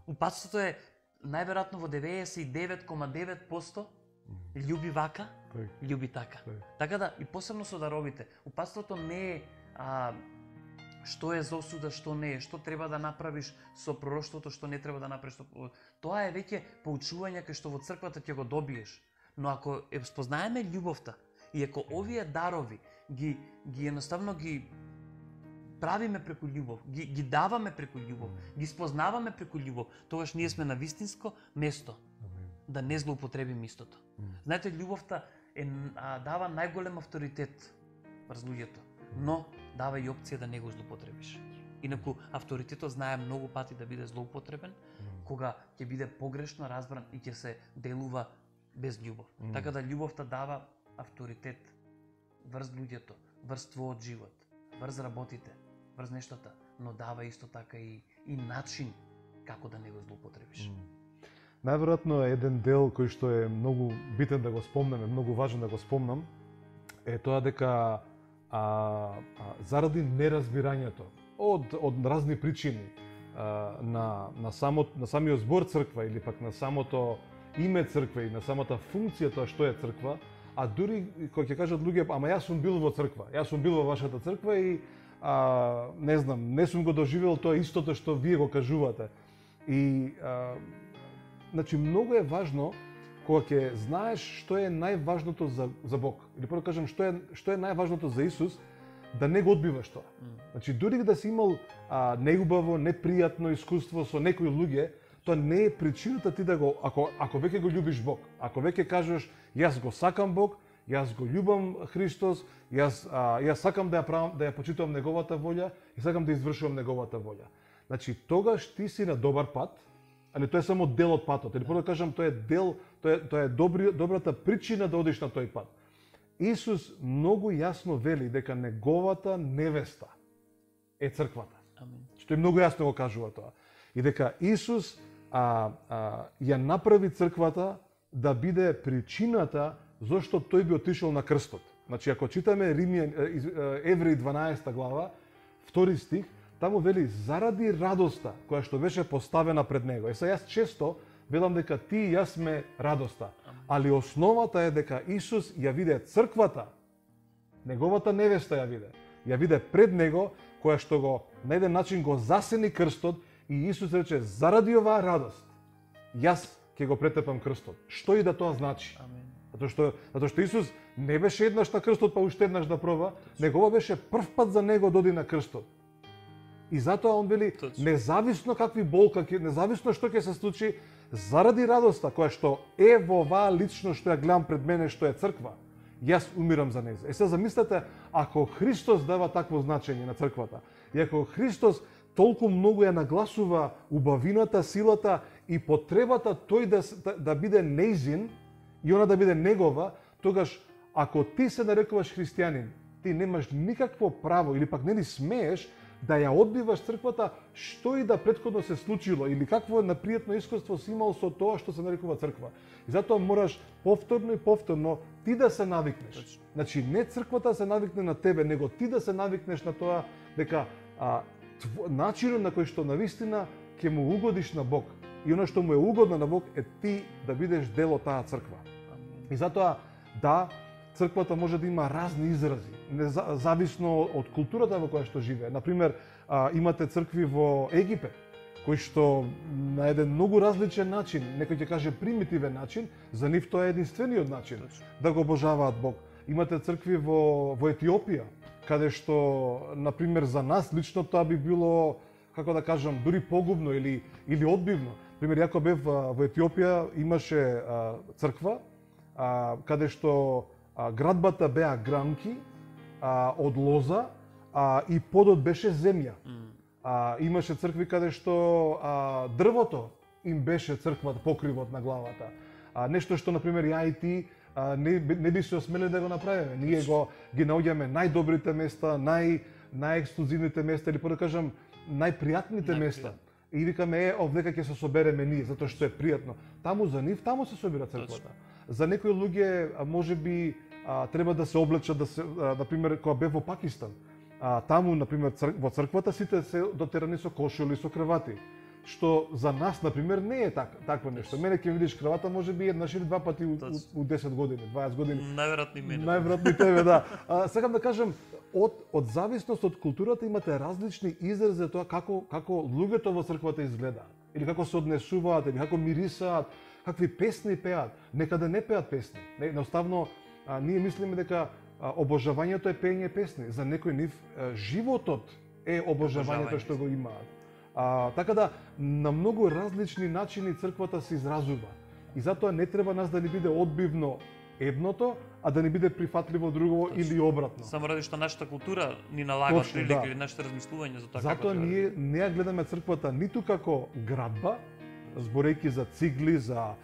Упатството е најверојатно во 99,9% љуби вака, љуби така. Така да, и посебно со даровите, упатството не е што е засуда, што не е, што треба да направиш со пророштвото, што не треба да направиш. Тоа е веќе поучување кај што во црквата ќе го добиеш. Но ако спознаеме љубовта и ако овие дарови ги едноставно ги правиме преку љубов, ги даваме преку љубов, ги спознаваме преку љубов, тогаш ние сме на вистинско место да не злоупотребиме истото. Знаете, љубовта дава најголем авторитет врз луѓето, но дава и опција да не го злоупотребиш. Инаку авторитетот знае многу пати да биде злоупотребен, кога ќе биде погрешно разбран и ќе се делува без љубов. Така да љубовта дава авторитет врз луѓето, врз твојот живот, врз работите, врз нештата, но дава исто така и начин како да не го злоупотребиш. Најверојатно еден дел кој што е многу битен да го спомнеме, многу важен да го спомнам, е тоа дека заради неразбирањето од разни причини на самиот збор црква или пак на самото име црква и на самата функција тоа што е црква, а дури кој ќе кажат луѓе, ама јас сум бил во црква, јас сум бил во вашата црква и не знам, не сум го доживел тоа истото што вие го кажувате. И значи многу е важно кога ќе знаеш што е најважното за Бог. Или прво кажам што е најважното за Исус, да не го одбиваш тоа. Значи дури да си имал неубаво, непријатно искуство со некои луѓе, тоа не е причината ти да го ако веќе го љубиш Бог. Ако веќе кажеш јас го сакам Бог, јас го љубам Христос, јас сакам да ја почитувам неговата волја и сакам да извршувам неговата волја. Значи тогаш ти си на добар пат али тоа е само дел од патот. Или да кажам, тоа е дел, тоа е добрата причина да одиш на тој пат. Исус многу јасно вели дека неговата невеста е црквата. Амин. Што е многу јасно го кажува тоа. И дека Исус ја направи црквата да биде причината зашто тој би отишол на крстот. Значи, ако читаме Евреи 12 глава, 2 стих, таму вели заради радоста која што беше поставена пред него. Јас често велам дека ти и јас сме радоста, али основата е дека Исус ја виде црквата, неговата невеста ја виде пред него, која што го на еден начин го засени крстот и Исус рече заради оваа радост јас ќе го претепам крстот. Што и да тоа значи? Амин. Затоа што Исус не беше еднаш на крстот па уште еднаш да проба, него ова беше прв пат за него доди на крстот. И затоа он вели независно какви болка, независно што ќе се случи, заради радоста која што е во оваа личност што ја гледам пред мене што е црква, јас умирам за неја. Сега замислете, ако Христос дава такво значење на црквата, и ако Христос толку многу ја нагласува убавината, силата и потребата тој да биде нејзин и она да биде негова, тогаш ако ти се нарекуваш христијанин, ти немаш никакво право или пак не смееш да ја одбиваш црквата, што и да претходно се случило или какво непријатно искуство си имал со тоа што се нарекува црква. И затоа мораш повторно и повторно ти да се навикнеш. Значи не црквата се навикне на тебе, него ти да се навикнеш на тоа дека начинот на кој што навистина ќе му угодиш на Бог. И оно што му е угодно на Бог е ти да бидеш дел од таа црква. И затоа да, црквата може да има разни изрази, зависно од културата во која што живее. Например, имате цркви во Египет, кои што на еден многу различен начин, некој ќе каже примитивен начин, за нив тоа е единствениот начин да го обожаваат Бог. Имате цркви во Етиопија, каде што, например, за нас лично тоа би било, како да кажам, дури погубно или одбивно. Пример, јако бев во Етиопија, имаше црква, каде што градбата беа гранки од лоза и подот беше земја. Имаше цркви каде што дрвото им беше црквата, покривот на главата. Нешто што, например, ја и ти не би се осмелили да го направиме. Ние ги наоѓаме најдобрите места, најексклузивните места, или да кажам, најпријатните места. И викаме, овдека ќе се собереме ние, затоа што е пријатно. Таму за нив, таму се собира црквата. За некои луѓе можеби треба да се облечат, например, кога бев во Пакистан, таму, например, во црквата сите се дотерани со кошули, со кравати, што за нас, например, не е такво нешто. Мене ќе видиш кравата можеби еднаш или два пати у 10 години, 20 години. Најверојатно и мене. Најверојатно и тебе, да. Сакам да кажам, од зависност од културата имате различни изрази за тоа како луѓето во црквата изгледаат, или како се однесуваат, или како мирисаат, какви песни пеат. Некаде не пеат песни. Наоставно, ние мислиме дека обожавањето е пеење песни. За некој нив животот е обожавањето што го имаат. Така да, на многу различни начини црквата се изразува. И затоа не треба нас да ни биде одбивно едното, а да ни биде прифатливо друго или обратно. Само ради што нашата култура ни налага прилика или нашите размислувања за тоа како. Затоа ние не ја гледаме црквата ниту како градба, зборејќи за цигли, за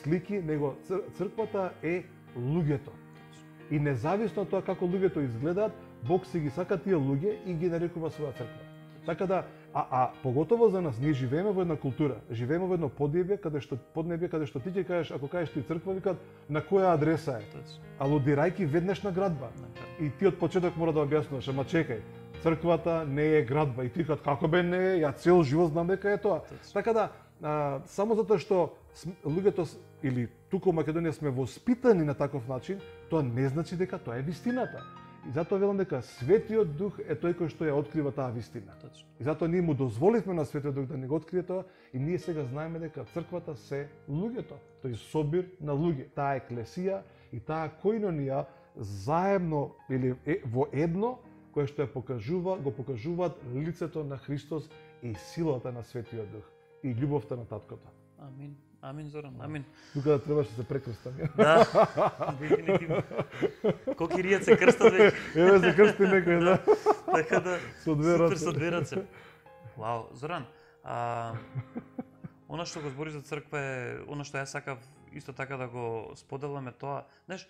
слики, него црквата е луѓето. И независно од тоа како луѓето изгледаат, Бог си ги сака тие луѓе и ги нарекува своја црква. Така да, поготово за нас, ние живееме во една култура, живееме во едно поднебје каде што ти ќе кажеш, ако кажеш ти црква, викат на која адреса е. Алудирајќи веднаш на градба. И ти од почеток мора да објаснуваш, ама чекај, црквата не е градба. И ти кажат, како бе не е, ја цел живот знам дека е тоа. Така да, само затоа што луѓето или тука во Македонија сме воспитани на таков начин, тоа не значи дека тоа е вистината. И затоа велам дека Светиот Дух е тој кој што ја открива таа вистина. И затоа ние му дозволивме на Светиот Дух да ни го открие тоа и ние сега знаеме дека црквата се луѓето, тој собир на луѓе, таа еклесија и таа коинонија заедно или во едно кое што го покажуваат лицето на Христос и силата на Светиот Дух и љубовта на Таткото. Амин. Амин, Зоран, амин. Тука да требаше да се прекрстам. Да, дефинитивно. Кокиријат се крстат веќе. Еве се крсти некој, да. Така да, со две раце. супер со две раце. Вау, Зоран, Она што го збори за црква е, она што јас сакав исто така да го споделаме тоа, знаеш,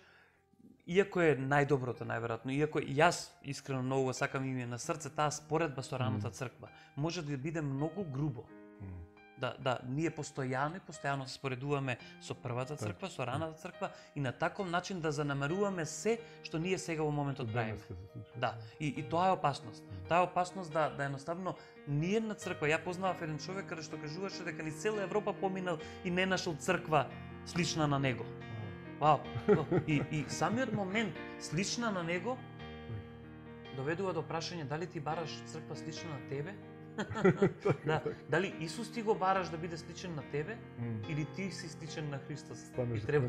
иако е најдоброто најверојатно, иако јас искрено многу го сакам име на срце, таа споредба со раната црква може да биде многу грубо. Да, ние постојано се споредуваме со првата црква, со раната црква и на таков начин да занемаруваме се што ние сега во моментот правиме. Да, и тоа е опасност. Таа е опасност да едноставно ние на црква, ја познавав еден човек каде што кажуваше дека ни цела Европа поминал и не нашол црква слична на него. Вау. И самиот момент слична на него доведува до прашање дали ти бараш црква слична на тебе? Да, дали Исус ти го бараш да биде сличен на тебе или ти си сличен на Христос и треба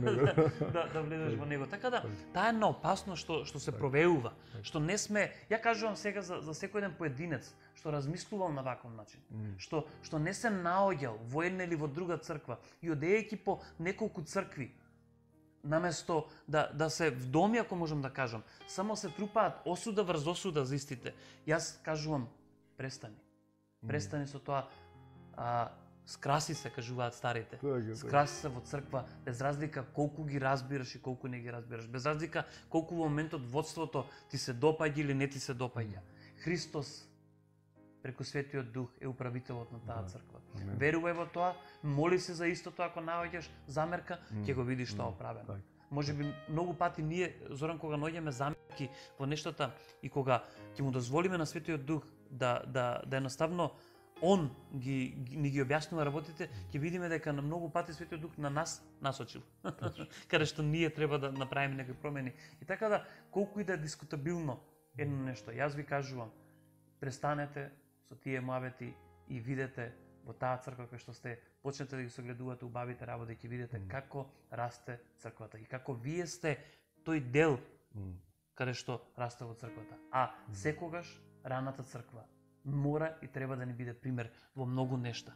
да влезеш во него. Така да, таа е една опасност што се провеува, што не сме, ја кажувам сега за секој еден поединец што размислувал на ваков начин, што не се наоѓал во една или во друга црква и одејќи по неколку цркви, наместо да се вдоми, ако можам да кажам, само се трупаат осуда врз осуда за истите. Јас кажувам, престани. Престани со тоа, скраси се, кажуваат старите. Скраси се во црква, без разлика колку ги разбираш и колку не ги разбираш. Без разлика колку во моментот водството ти се допаѓа или не ти се допаѓа. Христос, преку Светиот Дух, е управителот на таа црква. Верувај во тоа, моли се за истото, ако наоѓаш замерка, ќе го видиш тоа оправено. Може би многу пати ние, Зоран, кога наоѓаме замерки во нештата и кога ќе му дозволиме на Светиот Дух да едноставно он ни ги објаснува работите, ќе видиме дека на многу пати Светиот Дух на нас насочил. Каде што ние треба да направиме некои промени. И така да, колку и да е дискутабилно едно нешто, јас ви кажувам, престанете со тие муабети и видете во таа црква која што сте, почнете да ги согледувате убавите работи, ќе видите како расте црквата и како вие сте тој дел каде што расте во црквата. А секогаш раната црква мора и треба да ни биде пример во многу нешта.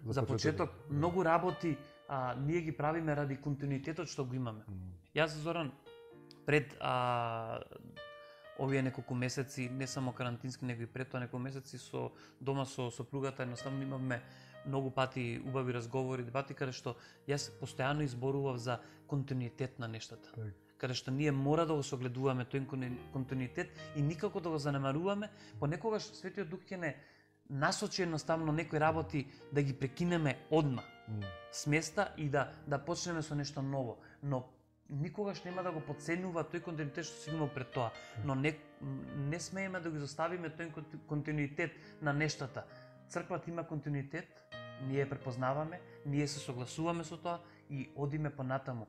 За почеток многу работи ние ги правиме ради континуитетот што го имаме. Јас, Зоран, пред овие неколку месеци, не само карантински, него и пред тоа неколку месеци со дома со сопругата, едноставно имавме многу пати убави разговори, дебати, каде што јас постојано изборував за континуитет на нештата. Каде што ние мора да го согледуваме тој континуитет и никако да го занемаруваме, понекогаш Светиот Дух ќе не насочи едноставно некои работи да ги прекинеме одма с места и да почнеме со нешто ново, но никогаш нема да го потценува тој континуитет што си имал пред тоа, но не смееме да го изоставиме тој континуитет на нештата. Црквата има континуитет, ние препознаваме, ние се согласуваме со тоа и одиме понатаму.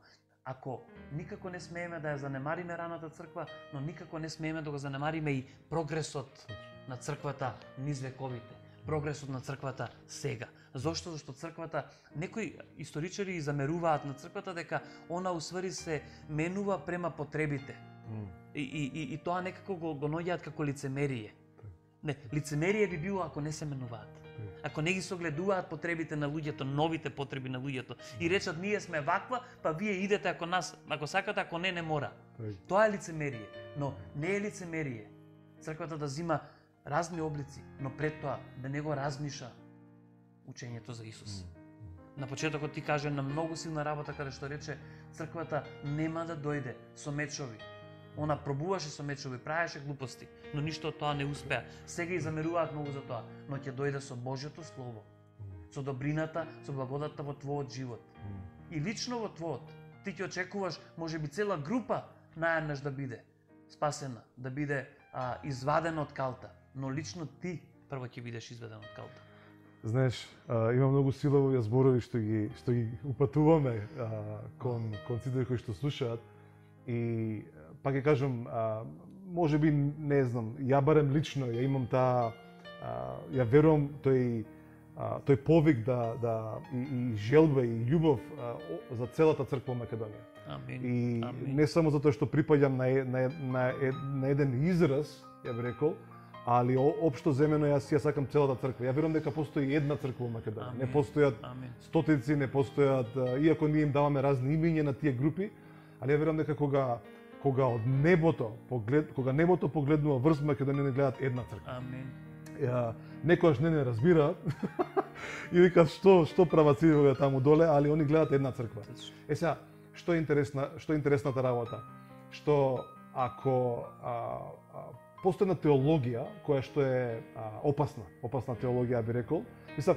Ако никако не смееме да ја занемариме раната црква, но никако не смееме да го занемариме и прогресот на црквата низ вековите, прогресот на црквата сега. Зошто? Зашто црквата, некои историчари замеруваат на црквата дека она усвари се менува према потребите. И тоа некако го наоѓаат како лицемерие. Не, лицемерие би било ако не се менуваат. Ако не ги согледуваат потребите на луѓето, новите потреби на луѓето и речат ние сме ваква, па вие идете ако сакате, ако не мора. Тоа е лицемерие, но не е лицемерие црквата да зима разни облици, но пред тоа да не го размиша учењето за Исус. На почетокот ти каже на многу силна работа каде што рече црквата нема да дојде со мечови. Она пробуваше со мечови, правеше глупости, но ништо од тоа не успеа. Сега и замеруваат многу за тоа, но ќе дојде со Божјото Слово, со добрината, со благодатта во твојот живот. И лично во твојот, ти ќе очекуваш можеби цела група наеднаш да биде спасена, да биде извадена од калта, но лично ти прво ќе бидеш изведен од калта. Знаеш, има многу силови зборови што ги упатуваме кон сите кои што слушаат и пак ќе кажам, може би, не знам, ја барем лично, ја имам ја верувам тој повик и желба и љубов за целата црква во Македонија. И не само затоа што припаѓам на еден израз, ја би рекол, али општо земено јас сакам целата црква. Ја верувам дека постои една црква во Македонија. Не постојат стотици, не постојат, иако ние им даваме разни имиња на тие групи, али ја верувам дека кога небото погледнува врз Македонија, не гледаат една црква. некојаш не разбираат. И викаат што прават сите таму доле, али они гледаат една црква. Сега, што е интересната работа? Што ако постојна теологија која што е опасна теологија би рекол, мислам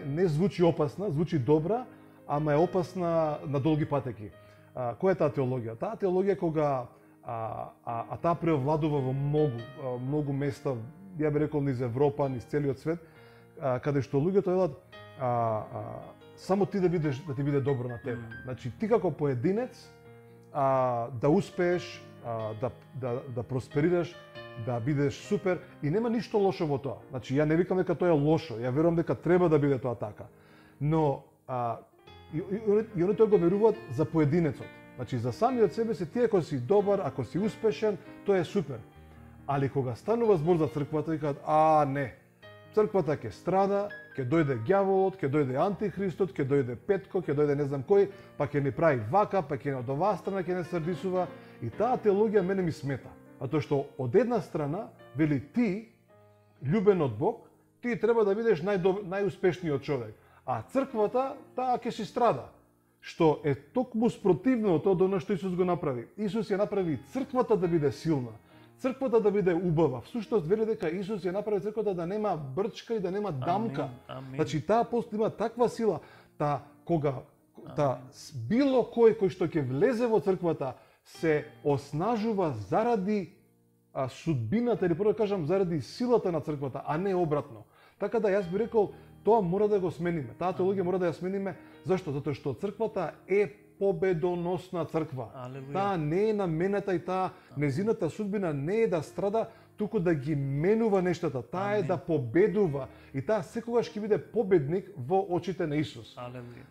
не звучи опасна, звучи добра, ама е опасна на долги патеки. Која е таа теологија? Таа теологија кога таа превладува во многу места, ја би рекол низ Европа, низ целиот свет, каде што луѓето велат само ти да ти биде добро на тебе. Значи ти како поединец да успееш, да просперираш, да бидеш супер и нема ништо лошо во тоа. Значи ја не викам дека тоа е лошо, ја верувам дека треба да биде тоа така. Но и они тоа го веруваат за поединецот. Значи за самиот себе си ти ако си добар, ако си успешен, тоа е супер. Али кога станува збор за црквата, викаат не. Црквата ќе страда, ќе дојде ѓаволот, ќе дојде антихристот, ќе дојде Петко, ќе дојде не знам кој, па ќе ни прави вака, па ќе од оваа страна ќе не срдисува. И таа теологија мене ми смета. Затоа што од една страна вели ти, љубен од Бог, ти треба да бидеш најуспешниот човек. А црквата, таа ќе си страда. Што е токму спротивното од она што Исус го направи. Исус ја направи црквата да биде силна. Црквата да биде убава. Всушност вели дека Исус ја направи црквата да нема брчка и да нема дамка. Значи таа има таква сила, кога било кој што ќе влезе во црквата се оснажува заради судбината, или прво да кажам заради силата на црквата, а не обратно. Така да јас би рекол тоа мора да го смениме. Таа теологија мора да ја смениме. Зашто? Затоа што црквата е победоносна црква. Таа не е намената и таа незината судбина не е да страда, туку да ги менува нештата. Таа е да победува и таа секогаш ќе биде победник во очите на Исус.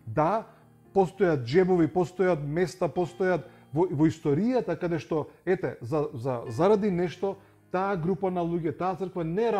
Да, постојат џебови, постојат места, постојат во историјата каде што заради нешто таа група на луѓе, таа црква не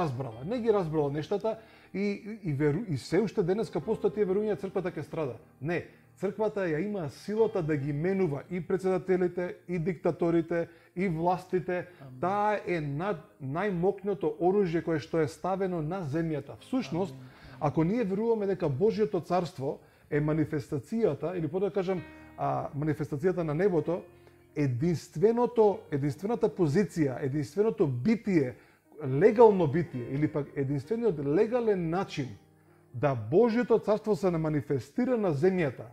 ги разбрала нештата и се уште денеска постојат тие верувања црквата ќе страда. Не, црквата ја има силата да ги менува и председателите, и диктаторите, и властите. Таа е најмокното оружје кое што е ставено на земјата. Всушност, ако ние веруваме дека Божјото царство е манифестацијата, или по да кажам манифестацијата на небото, единствената позиција, единственото битие, легално битие, или пак единствениот легален начин да Божјото царство се манифестира на земјата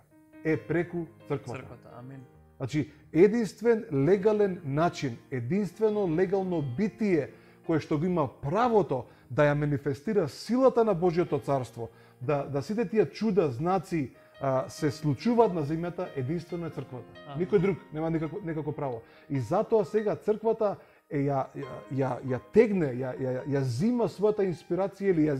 е преку црквата. Значи, единствен легален начин, единствено легално битие кое што го има правото да ја манифестира силата на Божјото царство, да сите тие чуда, знаци се случуваат на земјата, единствено е црквата. Никој друг нема никако право. И затоа сега црквата ја тегне, ја зима својата инспирација или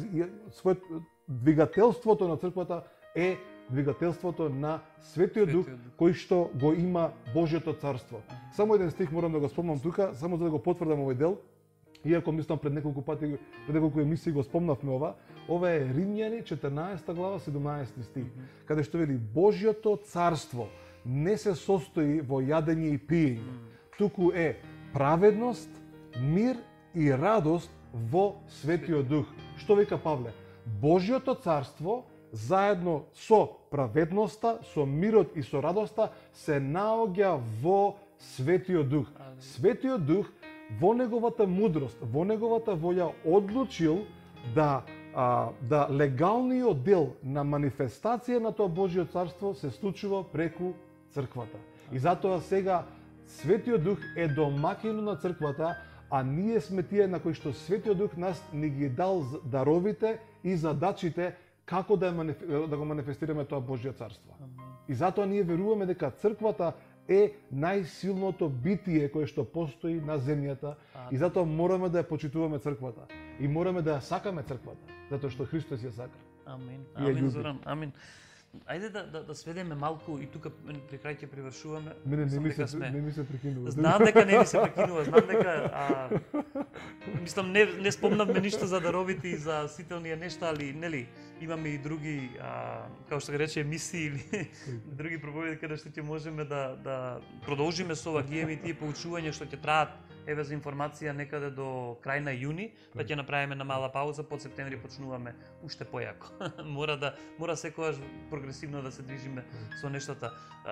двигателството на црквата е двигателството на Светиот Дух кој што го има Божјото царство. Само еден стих морам да го спомнам тука, само за да го потврдам овој дел. Иако мислам пред неколку пати, пред неколку емисии го спомнавме ова е Римјани 14 глава 17 стих, каде што вели Божјото царство не се состои во јадење и пиење, туку е праведност, мир и радост во Светиот Дух. Што вика Павле? Божјото царство заедно со праведноста, со мирот и со радоста се наоѓа во Светиот Дух. Светиот Дух во неговата мудрост, во неговата волја одлучил да легалниот дел на манифестација на тоа Божјо царство се случува преку црквата. И затоа сега Светиот Дух е домакин на црквата, а ние сме тие на кои што Светиот Дух нас ни ги дал даровите и задачите како да го манифестираме тоа Божјо царство. И затоа ние веруваме дека црквата е најсилното битие кое што постои на земјата и затоа мораме да ја почитуваме црквата и мораме да ја сакаме црквата, затоа што Христос ја сака. Амин. Амин, Зоран. Амин. Ајде да сведеме малку и тука при крај ќе привршуваме. Мене не ми се прекинува. Знам дека не ми се прекинува, знам дека мислам не спомнавме ништо за даровите и за сите оние нешта, али нели имаме и други како што го рече емисии или други проповеди каде што ќе можеме да продолжиме со ова, ги имаме тие поучувања што ќе траат еве за информација некаде до крај на јуни, па ќе направиме на мала пауза, под септември почнуваме уште појако. мора секогаш прогресивно да се движиме со нештата.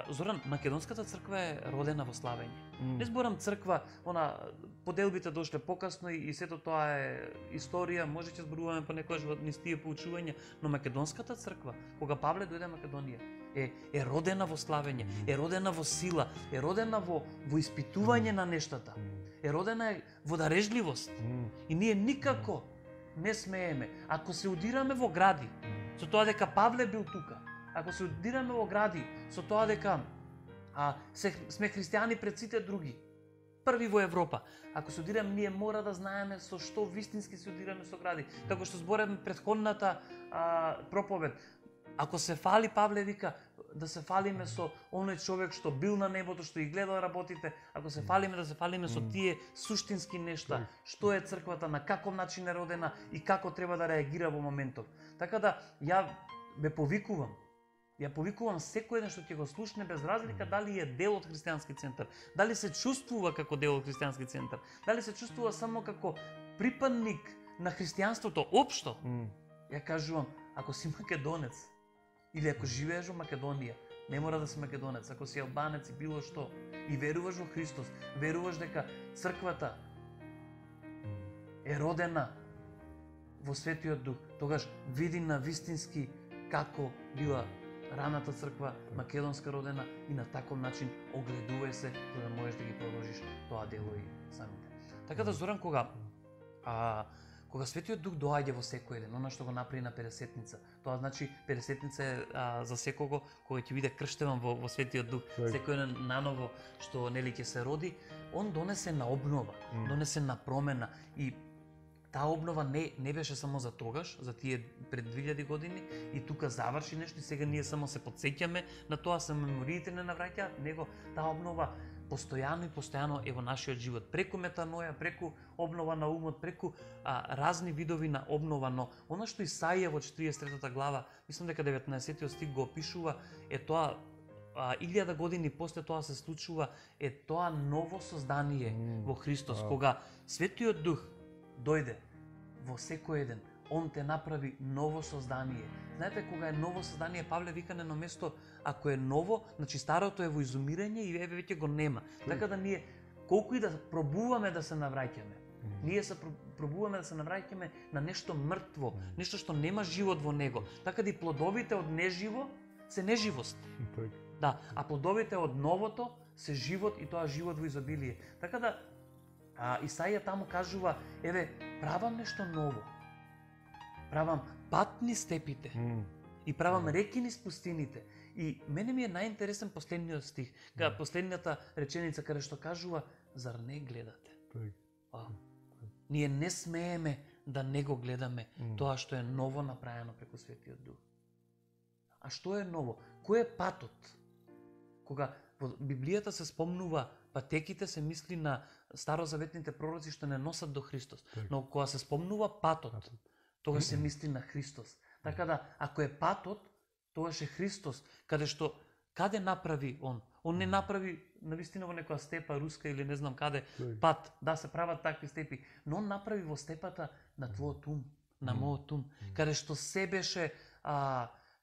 Зоран, македонската црква е родена во славење. Не зборам црква, поделбите дошле покасно и сето тоа е историја, може ќе зборуваме понекогаш во низ тие поучувања, но македонската црква, кога Павле дојде во Македонија, е родена во славење, е родена во сила, е родена во испитување на нештата, е родена во дарежливост. И ние никако не смееме, ако се удираме во гради, со тоа дека Павле бил тука, ако се удираме во гради, со тоа дека сме христијани пред сите други, први во Европа, ако се удираме, ние мора да знаеме со што вистински се удираме со гради. Како што зборевме предходната проповед, ако се фали, Павле вика, да се фалиме со оној човек што бил на небото, што и гледал работите, ако се фалиме, да се фалиме со тие суштински нешта, што е црквата, на каков начин е родена и како треба да реагира во моментов. Така да, ја повикувам секој еден што ќе го слушне, без разлика дали е дел од христијански центар, дали се чувствува како дел од христијански центар, дали се чувствува само како припадник на христијанството општо. Ја кажувам, ако си македонец, или ако живееш во Македонија, не мора да си македонец, ако си албанец и било што, и веруваш во Христос, веруваш дека црквата е родена во Светиот Дух, тогаш види на вистински како била раната црква, македонска родена, и на таков начин огледувај се, за да можеш да ги продолжиш тоа дело и самите. Така да, Зоран, кога Светиот Дух доаѓа во секој еден, она што го направи на Педесетница, тоа значи Педесетница е за секого кога ќе биде крштеван во Светиот Дух, секој еден наново што нели ќе се роди, он донесе на обнова, донесе на промена, и таа обнова не беше само за тогаш, за тие пред 2000 години, и тука заврши нешто и сега ние само се потсеќаме на тоа, се мемориите не навраќаат, него таа обнова постојано е во нашиот живот, преку метаноја, преку обнова на умот, преку разни видови на обнова, но она што Исаија во 43 глава, мислам дека 19 стих го опишува, е тоа 1000 години после тоа се случува, е тоа ново создание во Христос, кога Светиот Дух дојде во секој еден, он те направи ново создание. Знаете, кога е ново создание, Павле вика на едно место, ако е ново, значи старото е во изумирање и еве веќе го нема. Така да ние, колку и да пробуваме да се навраќаме, ние се пробуваме да се навраќаме на нешто мртво, нешто што нема живот во него. Така да и плодовите од неживо се неживост. Да, а плодовите од новото се живот, и тоа живот во изобилие. Така да Исаија таму кажува, еве, правам нешто ново. Правам пат низ степите и правам реки низ пустините. И мене ми е најинтересен последниот стих, последната реченица каде што кажува, зар не гледате? Ние не смееме да не го гледаме тоа што е ново направено преку Светиот Дух. А што е ново? Кој е патот? Кога во Библијата се спомнува патеките, се мисли на старозаветните пророци што не носат до Христос. Но кога се спомнува патот, тогаш се мисли на Христос. Така да, ако е патот, тогаш е Христос, каде направи он? Он не направи навистина во некоја степа руска или не знам каде пат, да се прават такви степи, но он направи во степата на твојот ум, на мојот ум, каде што се беше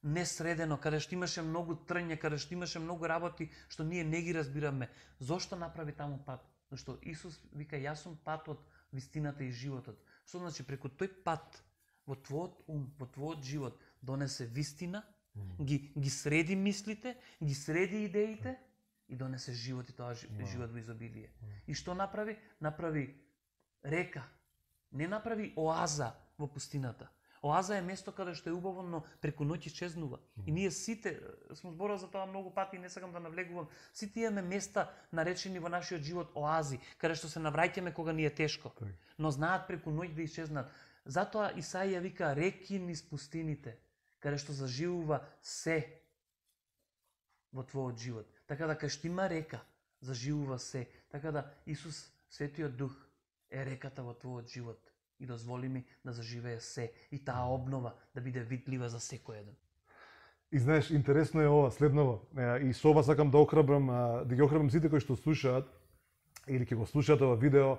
несредено, каде што имаше многу трња, каде што имаше многу работи што ние не ги разбираме. Зошто направи таму пат? Зашто Исус вика, јас сум патот, вистината и животот. Што значи, преку тој пат во твојот ум, во твојот живот донесе вистина, ги среди мислите, ги среди идеите и донесе живот, и тоа живот во изобилие. И што направи? Направи река. Не направи оаза во пустината. Оаза е место каде што е убаво, но преку ноќ исчезнува. И ние сите, сме зборували за тоа многу пати и не сакам да навлегувам, сите имаме места наречени во нашиот живот оази, каде што се навраќаме кога ни е тешко, но знаат преку ноќ да исчезнат. Затоа Исаија вика реки низ пустините, каде што заживува се во твојот живот. Така да кај што има река, заживува се. Така да Исус, Светиот Дух, е реката во твојот живот. И дозволи ми да заживее се и таа обнова да биде видлива за секој еден. И знаеш, интересно е ова, следново. И со ова сакам да охрабрам, да ги охрабрам сите кои што слушаат. или ќе го слушате ова видео,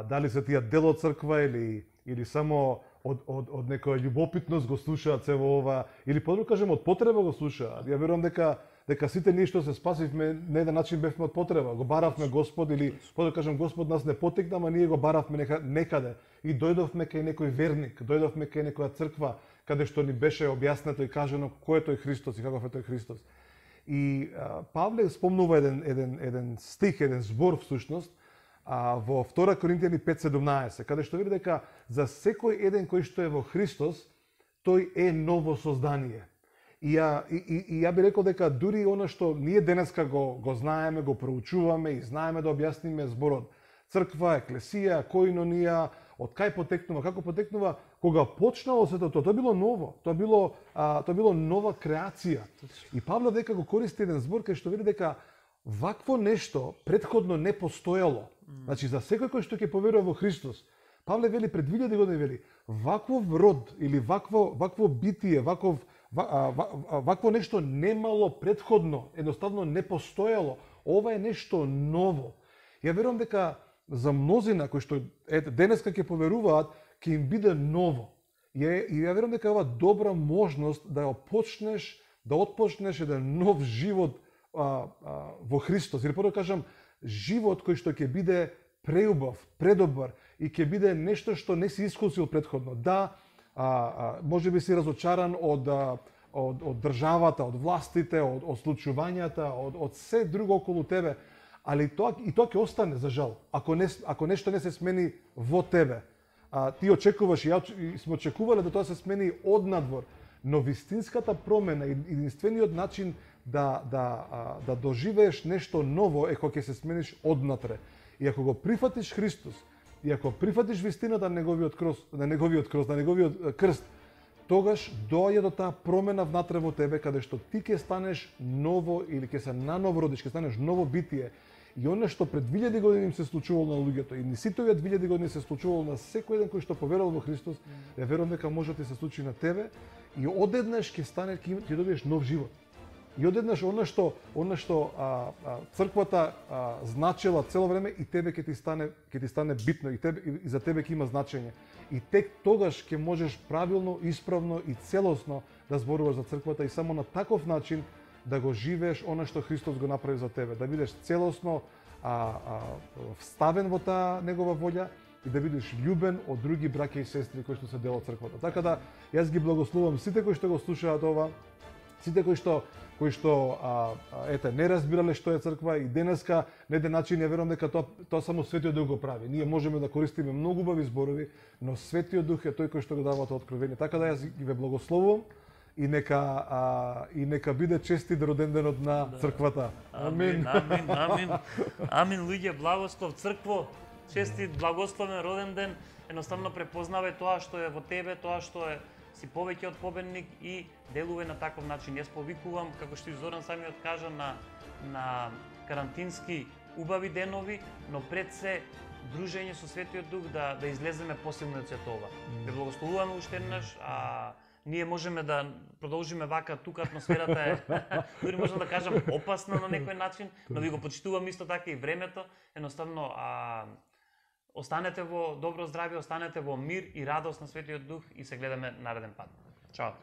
дали се тие дел од црква или само од некоја љубопитност го слушаат се во ова, или подобро кажем од потреба го слушаат. Ја верувам дека сите ние што се спасивме на еден начин бевме од потреба, го баравме Господ или подобро кажем Господ нас не потекна, ама ние го баравме некаде и дојдовме кај некој верник, дојдовме кај некоја црква каде што ни беше објаснето и кажано кој е тој Христос и каков е тој Христос. И Павле спомнува еден стих, еден збор всушност, во 2 Коринтијани 5:17, каде што вели дека за секој еден кој што е во Христос, тој е ново создание. И ја би рекол дека дури она што ние денеска го знаеме, го проучуваме и знаеме да објасниме зборот црква, еклесија, коинонија, од кај потекнува, како потекнува, кога почнало сето тоа било ново, тоа било нова креација. И Павле дека го користи еден збор кај што вели дека вакво нешто претходно не постоело. Значи за секој кој што ќе поверува во Христос, Павле вели пред 2000 години вели, ваков род или вакво битие, вакво нешто немало претходно, едноставно не постоело. Ова е нешто ново. Ја верувам дека за мнозина кои што денеска ќе поверуваат, ќе им биде ново. И ја верувам дека ова добра можност да отпочнеш еден нов живот во Христос. Или подобро кажам, живот кој што ќе биде преубав, предобар и ќе биде нешто што не си искусил претходно. Да, може би си разочаран од државата, од властите, од случувањата, од се друго околу тебе, али тоа ќе остане за жал. Ако нешто не се смени во тебе, ти очекуваш и сме очекувале да тоа се смени однадвор, но вистинската промена и единствениот начин да доживееш нешто ново е кога ќе се смениш однатре. И ако го прифатиш Христос, и ако прифатиш вистината на неговиот крст, тогаш доаѓа до таа промена внатре во тебе, каде што ти ќе станеш ново или ќе се наново родиш, ќе станеш ново битие. И оно што пред 2000 години им се случувало на луѓето, и не сите овие 2000 години се случувало на секој еден кој што поверувал во Христос, ја верувам дека може да ти се случи на тебе, и одеднаш ќе добиеш нов живот. И одеднаш она што црквата значила цело време и тебе ќе ти стане битно и за тебе ќе има значење. И тек тогаш ќе можеш правилно, исправно и целосно да зборуваш за црквата и само на таков начин да го живееш она што Христос го направи за тебе, да бидеш целосно вставен во таа негова волја и да бидеш љубен од други браќа и сестри кои што се дел од црквата. Така да јас ги благословувам сите кои што го слушаат ова, сите кои што не разбирале што е црква и денеска на еден начин ја верувам дека тоа само Светиот Дух го прави. Ние можеме да користиме многу убави зборови, но Светиот Дух е тој кој што го дава тоа откровение. Така да јас ги ве благословувам и нека биде честит роденденот на црквата. Амин. Амин, луѓе, благослов цркво, честит благословен роден ден. Едноставно препознавај тоа што е во тебе, тоа што е си повеќе од победник и делувај на таков начин. Јас повикувам, како што и Зоран самиот кажа, на карантински убави денови, но пред се дружење со Светиот Дух да излеземе посилни од сето ова. Ве благословуваме уште еднаш, ние можеме да продолжиме вака, тука атмосферата е, дури можам да кажам, опасна на некој начин, но ви го почитувам исто така и времето. Едноставно, останете во добро здравје, останете во мир и радост на Светиот Дух и се гледаме нареден пат. Чао!